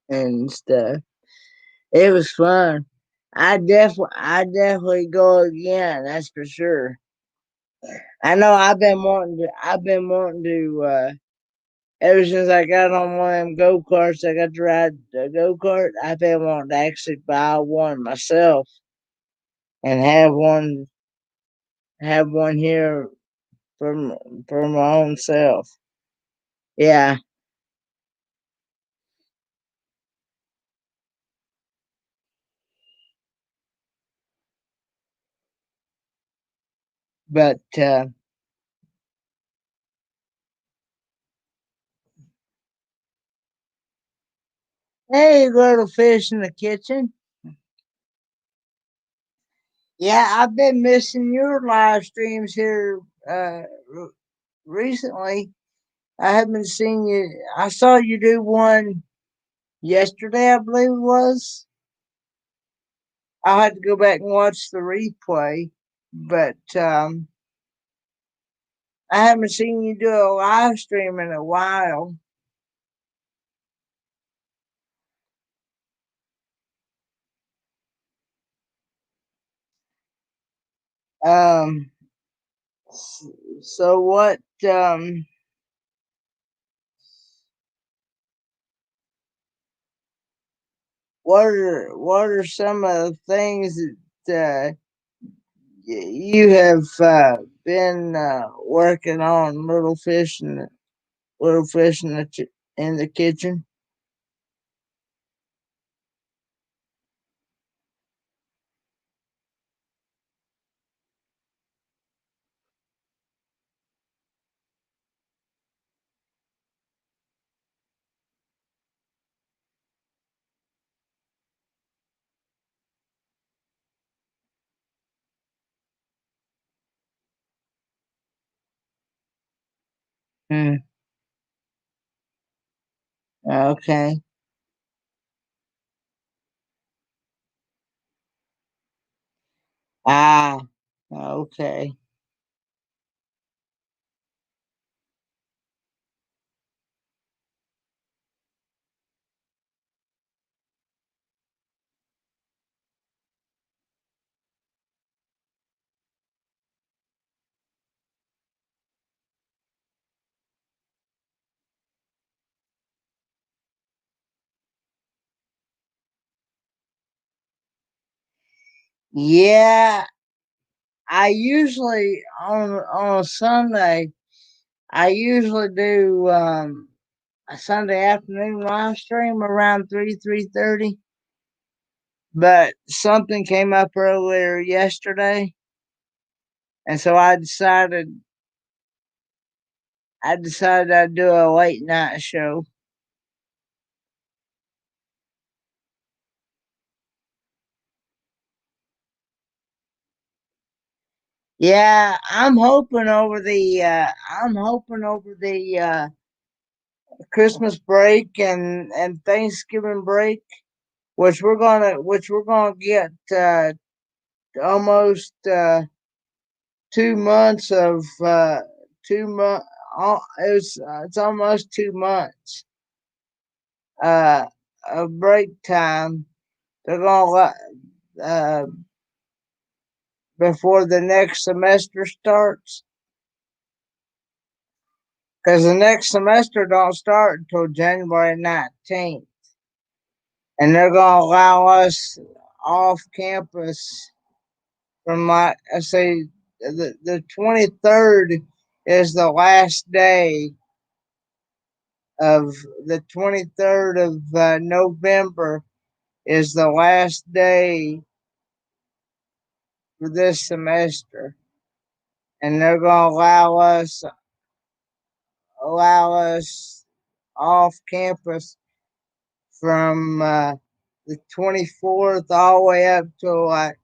[SPEAKER 1] and stuff. It was fun. I definitely go again. That's for sure. I know I've been wanting to ever since I got on one of them go karts. I got to ride the go kart. I've been wanting to actually buy one myself and have one here for for my own self. Yeah, but hey, little fish in the kitchen. Yeah, I've been missing your live streams here recently. I haven't seen you. I saw you do one yesterday, I believe it was. I'll have to go back and watch the replay, but I haven't seen you do a live stream in a while. Um, so what are some of the things that you have been working on, little fish in in the kitchen? Hmm. Okay. Ah. Okay. Yeah, I usually on a Sunday. I usually do a Sunday afternoon live stream around 3:30. But something came up earlier yesterday, and so I decided I'd do a late night show. Yeah, I'm hoping over the Christmas break and Thanksgiving break, which we're gonna get almost 2 months of 2 month. It's almost 2 months uh, of break time. They're gonna uh, before the next semester starts? Because the next semester don't start until January 19th. And they're going to allow us off campus from, like I say, the 23rd is the last day of the 23rd of November is the last day for this semester. And they're going to allow us off campus from the 24th all the way up to like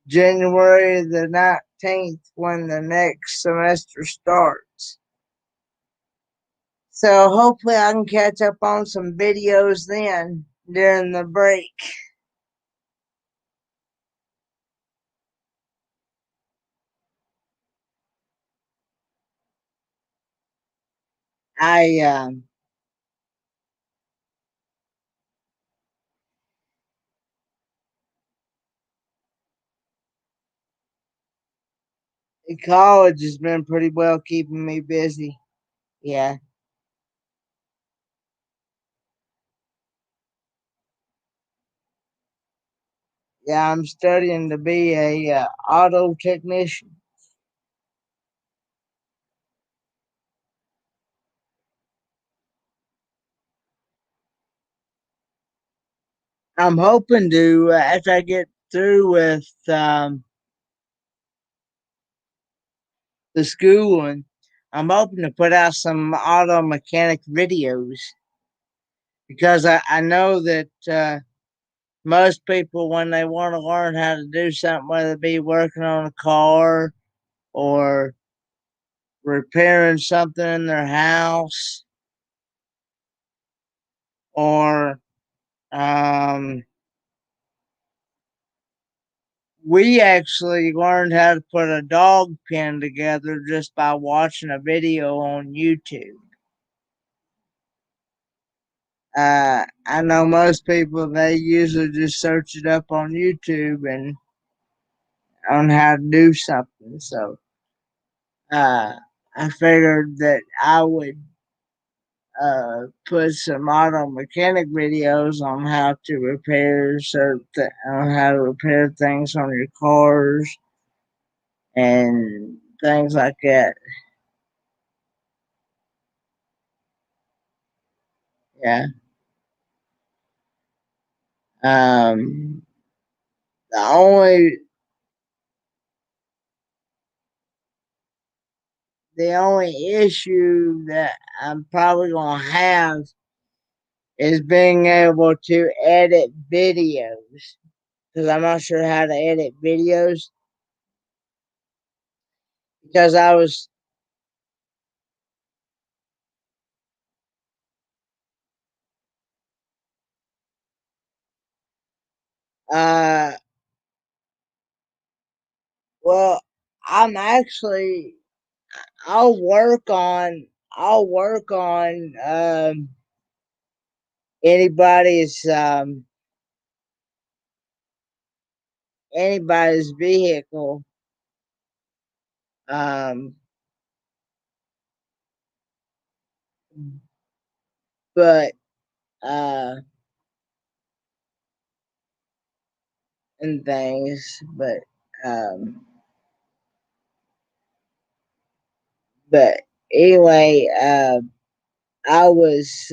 [SPEAKER 1] January the 19th when the next semester starts. So hopefully I can catch up on some videos then during the break. I college has been pretty well keeping me busy. Yeah. Yeah, I'm studying to be a auto technician. I'm hoping to after I get through with the schooling, I'm hoping to put out some auto mechanic videos because I know that most people, when they want to learn how to do something, whether it be working on a car or repairing something in their house or um, we actually learned how to put a dog pen together just by watching a video on YouTube. I know most people, they usually just search it up on YouTube and on how to do something. So uh, I figured that I would put some auto mechanic videos on how to repair on how to repair things on your cars and things like that. Yeah. Um, the only issue that I'm probably gonna have is being able to edit videos because I'm not sure how to edit videos because I was uh well I'm actually I'll work on anybody's anybody's vehicle um but uh and things um but anyway I was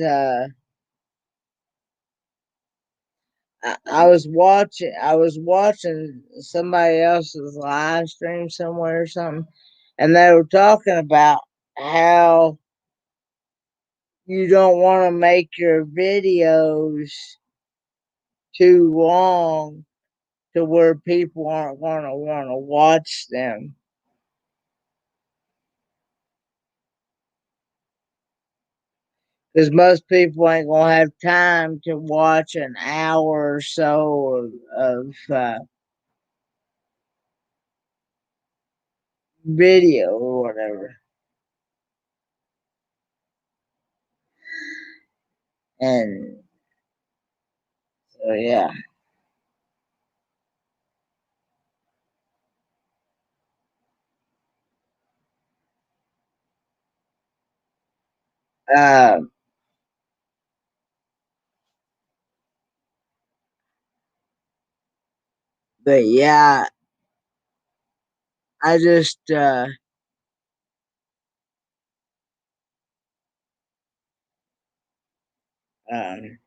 [SPEAKER 1] I was watching somebody else's live stream somewhere or something, and they were talking about how you don't want to make your videos too long to where people aren't going to want to watch them. Because most people ain't going to have time to watch an hour or so of video or whatever. And so, yeah. Uh, but yeah, I just um,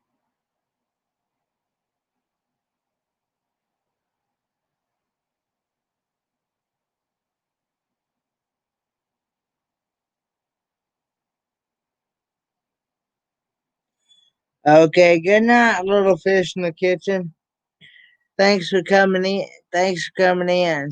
[SPEAKER 1] okay. Good night, little fish in the kitchen. Thanks for coming in. Thanks for coming in.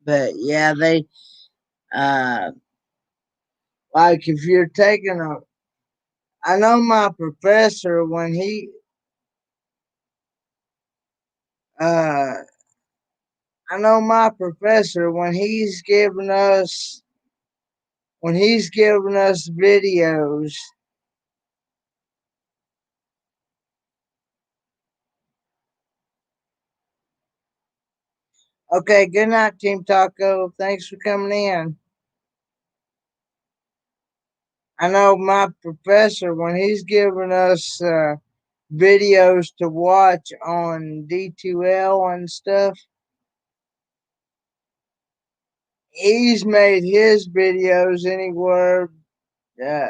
[SPEAKER 1] But yeah, they uh like if you're taking a I know my professor when he uh I know my professor when he's giving us videos. Okay, good night, Team Taco. Thanks for coming in. I know my professor when he's giving us videos to watch on D2L and stuff. He's made his videos anywhere uh,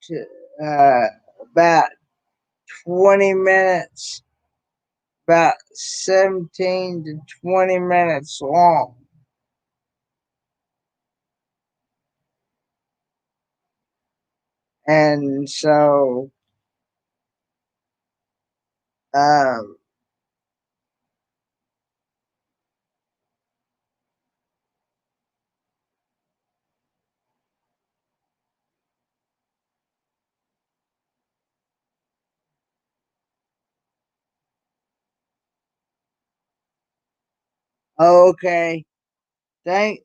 [SPEAKER 1] to about 20 minutes, about 17 to 20 minutes long. And so, um, okay. Thank,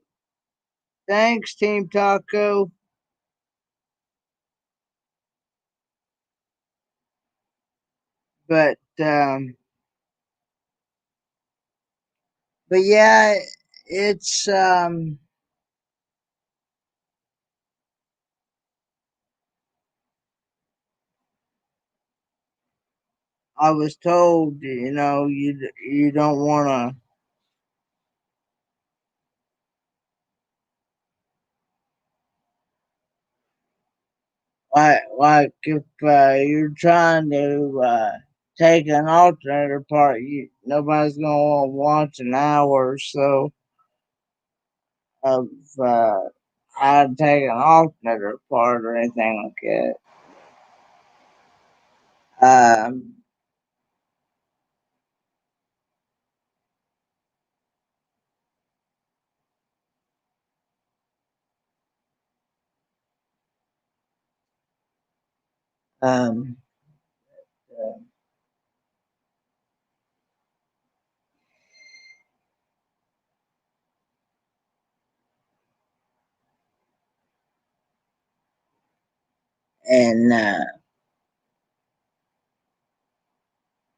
[SPEAKER 1] thanks, Team Taco. But but yeah, it's I was told, you don't want to like if you're trying to take an alternator apart, nobody's gonna want to watch an hour or so of how to take an alternator apart or anything like that. Um, and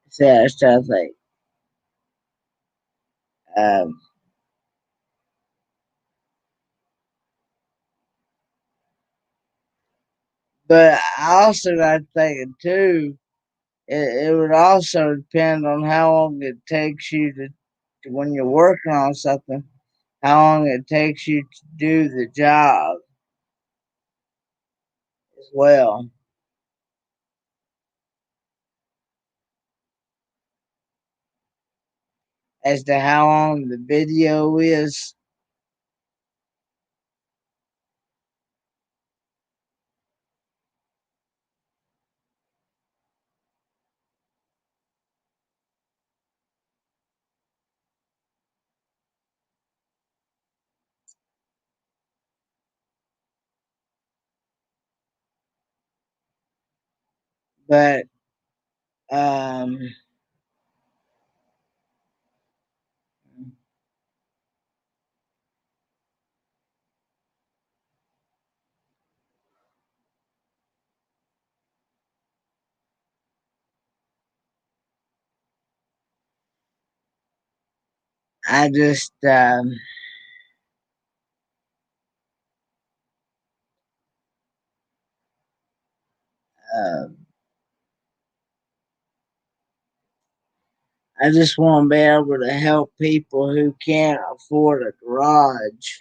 [SPEAKER 1] so I was trying to think. Um, but I also got thinking too. It would also depend on how long it takes you to when you're working on something, how long it takes you to do the job as well as to how long the video is. But um, I just uh, I just want to be able to help people who can't afford a garage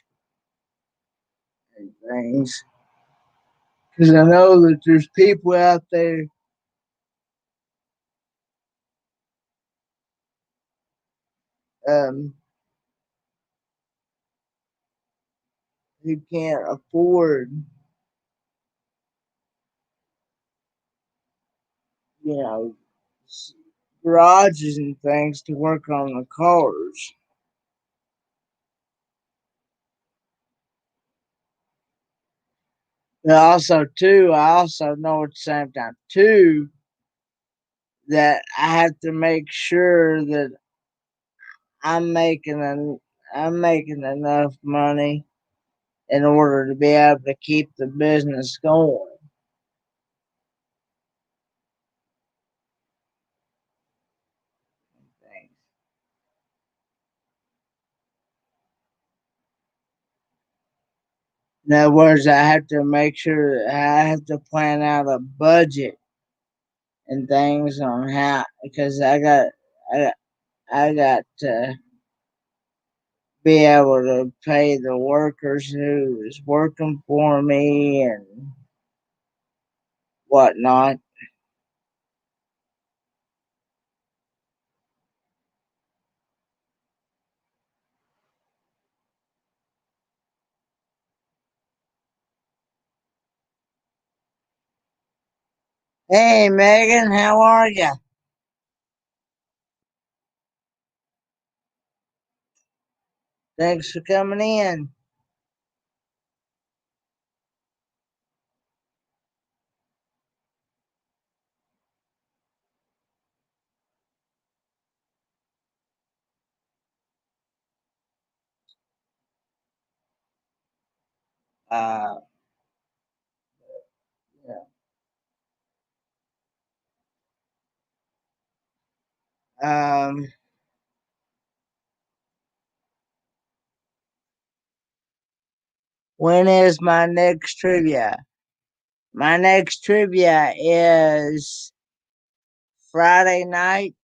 [SPEAKER 1] and things. Because I know that there's people out there um, who can't afford, you know, garages and things to work on the cars. But also, too, I also know at the same time, too, that I have to make sure that I'm making an, I'm making enough money in order to be able to keep the business going. In other words, I have to make sure I have to plan out a budget and things on how because I, I got to be able to pay the workers who is working for me and whatnot. Hey Megan, how are you? Thanks for coming in. Uh, um, when is my next trivia? My next trivia is Friday night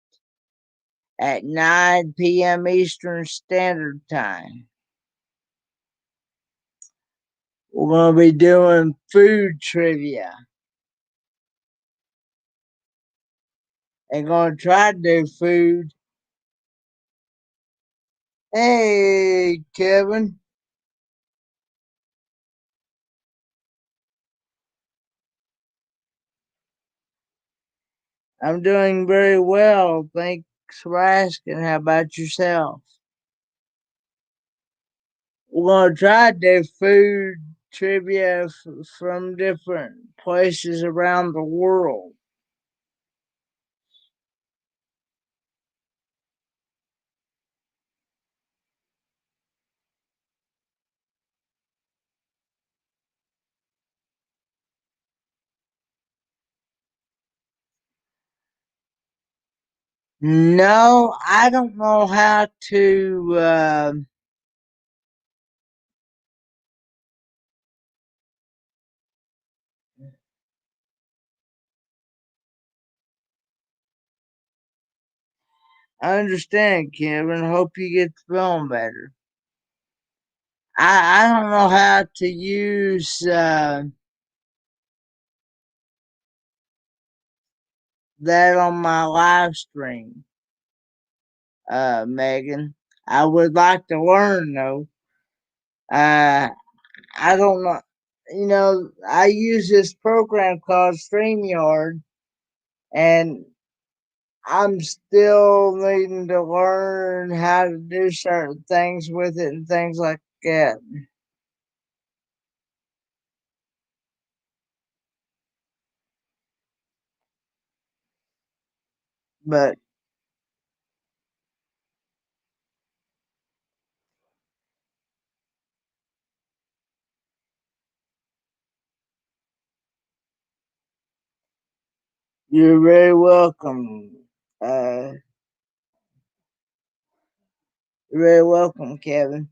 [SPEAKER 1] at 9 p.m. Eastern Standard Time. We're going to be doing food trivia and going to try to do food. Hey, Kevin, I'm doing very well. Thanks for asking. How about yourself? We're going to try to do food trivia from different places around the world. No, I don't know how to. I understand, Kevin. Hope you get feeling better. I don't know how to use that on my live stream, Megan. I would like to learn though. Uh, I don't know. You know, I use this program called StreamYard, and I'm still needing to learn how to do certain things with it and things like that. But you're very welcome. Uh, You're very welcome, Kevin.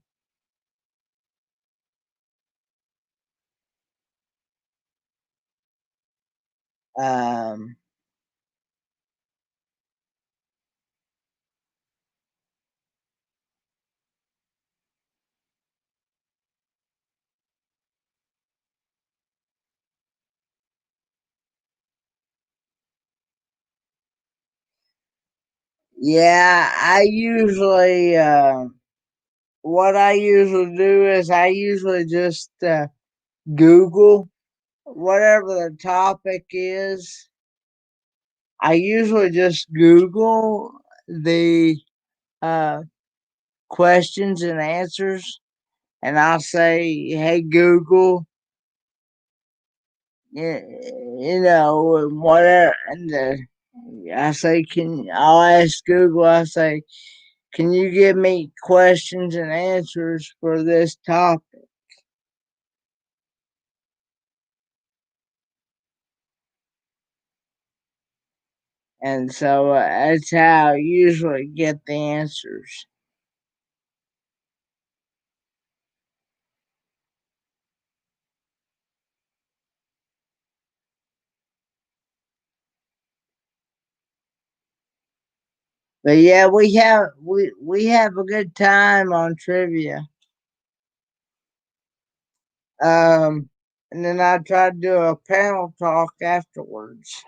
[SPEAKER 1] Um, yeah, what I usually do is I usually just Google whatever the topic is. I usually just Google the uh, questions and answers, and I'll say, "Hey Google, whatever." And I say, "Can?" I'll ask Google. I say, "Can you give me questions and answers for this topic?" And so that's how I usually get the answers. But yeah, we have a good time on trivia. Um, and then I try to do a panel talk afterwards.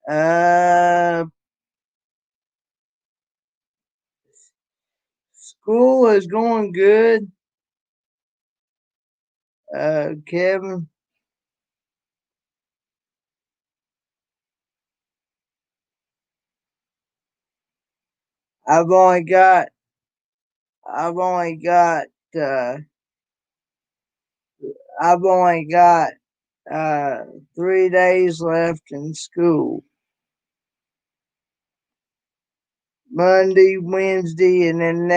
[SPEAKER 1] Uh, School is going good. Kevin, I've only got, I've only got, uh, I've only got, uh, 3 days left in school. Monday, Wednesday, and then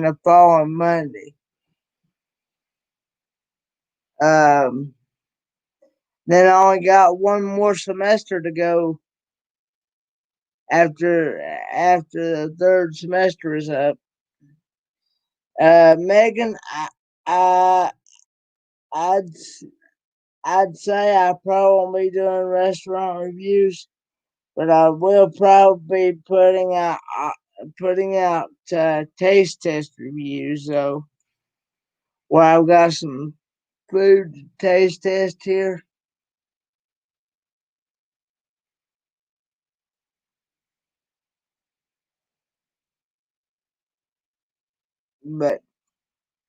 [SPEAKER 1] the following Monday. Um, then I only got one more semester to go after the third semester is up. Megan, I I'd I'd say I probably won't be doing restaurant reviews, but I will probably be putting out taste test reviews though, where I've got some food to taste test here. But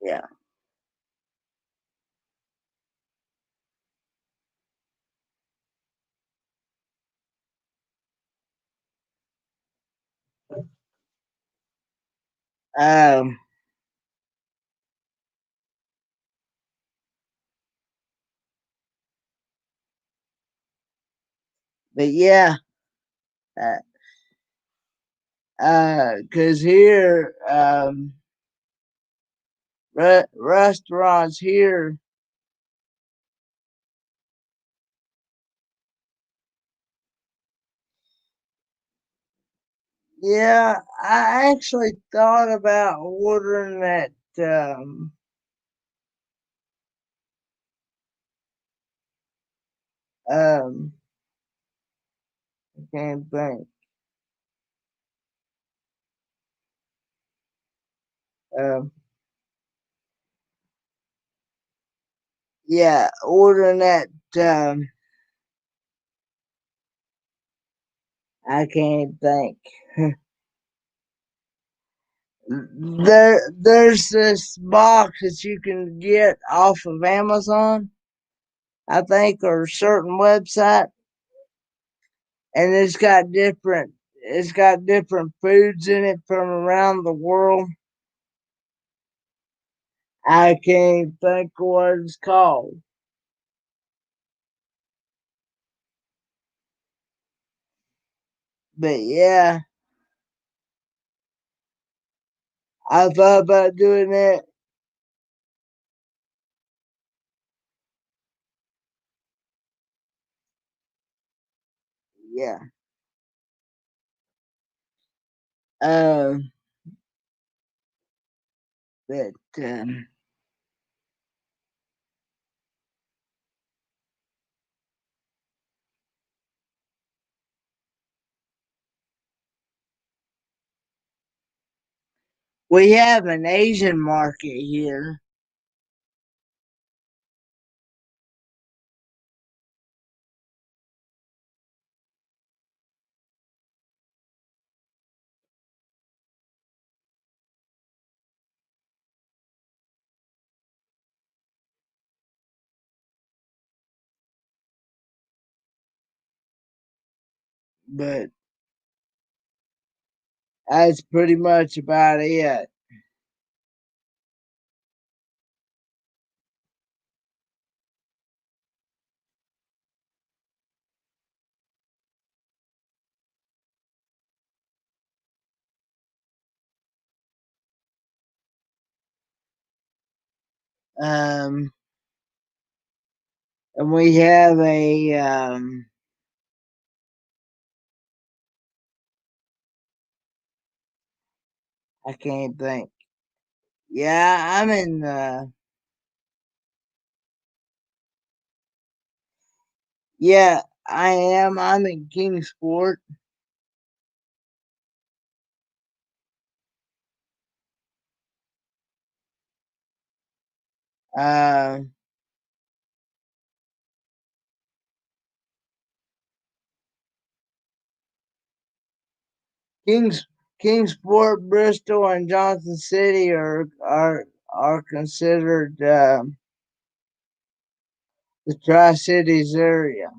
[SPEAKER 1] yeah, um, but yeah, uh, cause here, restaurants here. Yeah, I actually thought about ordering that. Um, I can't think. Um, yeah, ordering that. Um, I can't think. There's this box that you can get off of Amazon, I think, or a certain website, and it's got different foods in it from around the world. I can't think of what it's called. But yeah, I thought about doing that. Yeah. Um, but we have an Asian market here. But that's pretty much about it. Um, and we have a I can't think. Yeah, I'm in. Yeah, I am. I'm in Kingsport. Uh, Kings Kingsport, Bristol, and Johnson City are considered the Tri Cities area.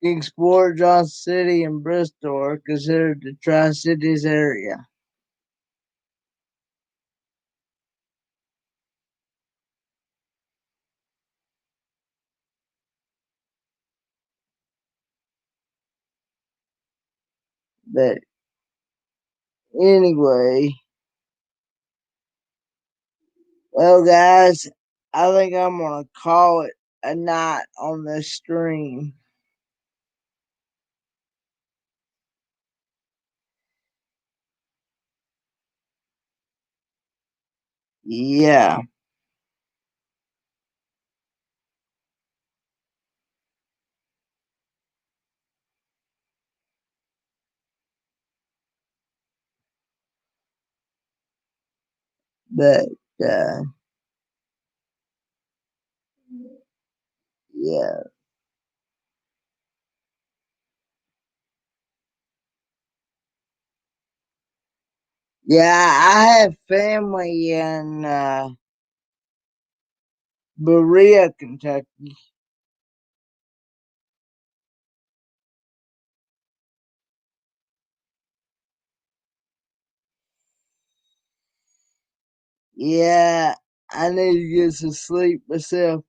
[SPEAKER 1] Kingsport, Johnson City, and Bristol are considered the Tri Cities area. But anyway, well, guys, I think I'm gonna call it a night on this stream. Yeah, but uh, yeah, yeah, I have family in Berea, Kentucky. Yeah, I need to get some sleep myself.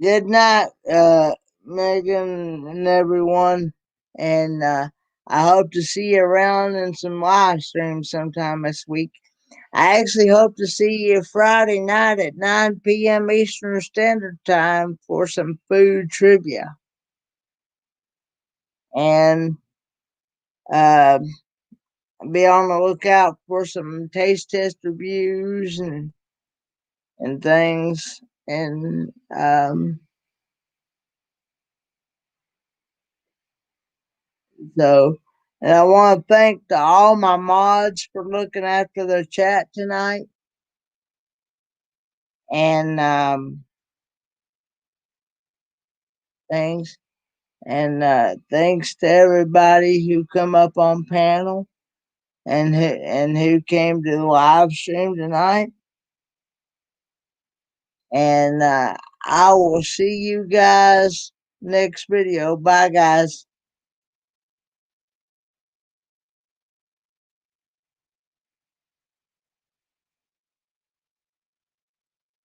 [SPEAKER 1] Good night, Megan and everyone. And I hope to see you around in some live streams sometime this week. I actually hope to see you Friday night at 9 p.m. Eastern Standard Time for some food trivia. And uh, be on the lookout for some taste test reviews and things. And so, and I want to thank all my mods for looking after the chat tonight. And things. And thanks to everybody who come up on panel and who came to the live stream tonight. And I will see you guys next video. Bye, guys.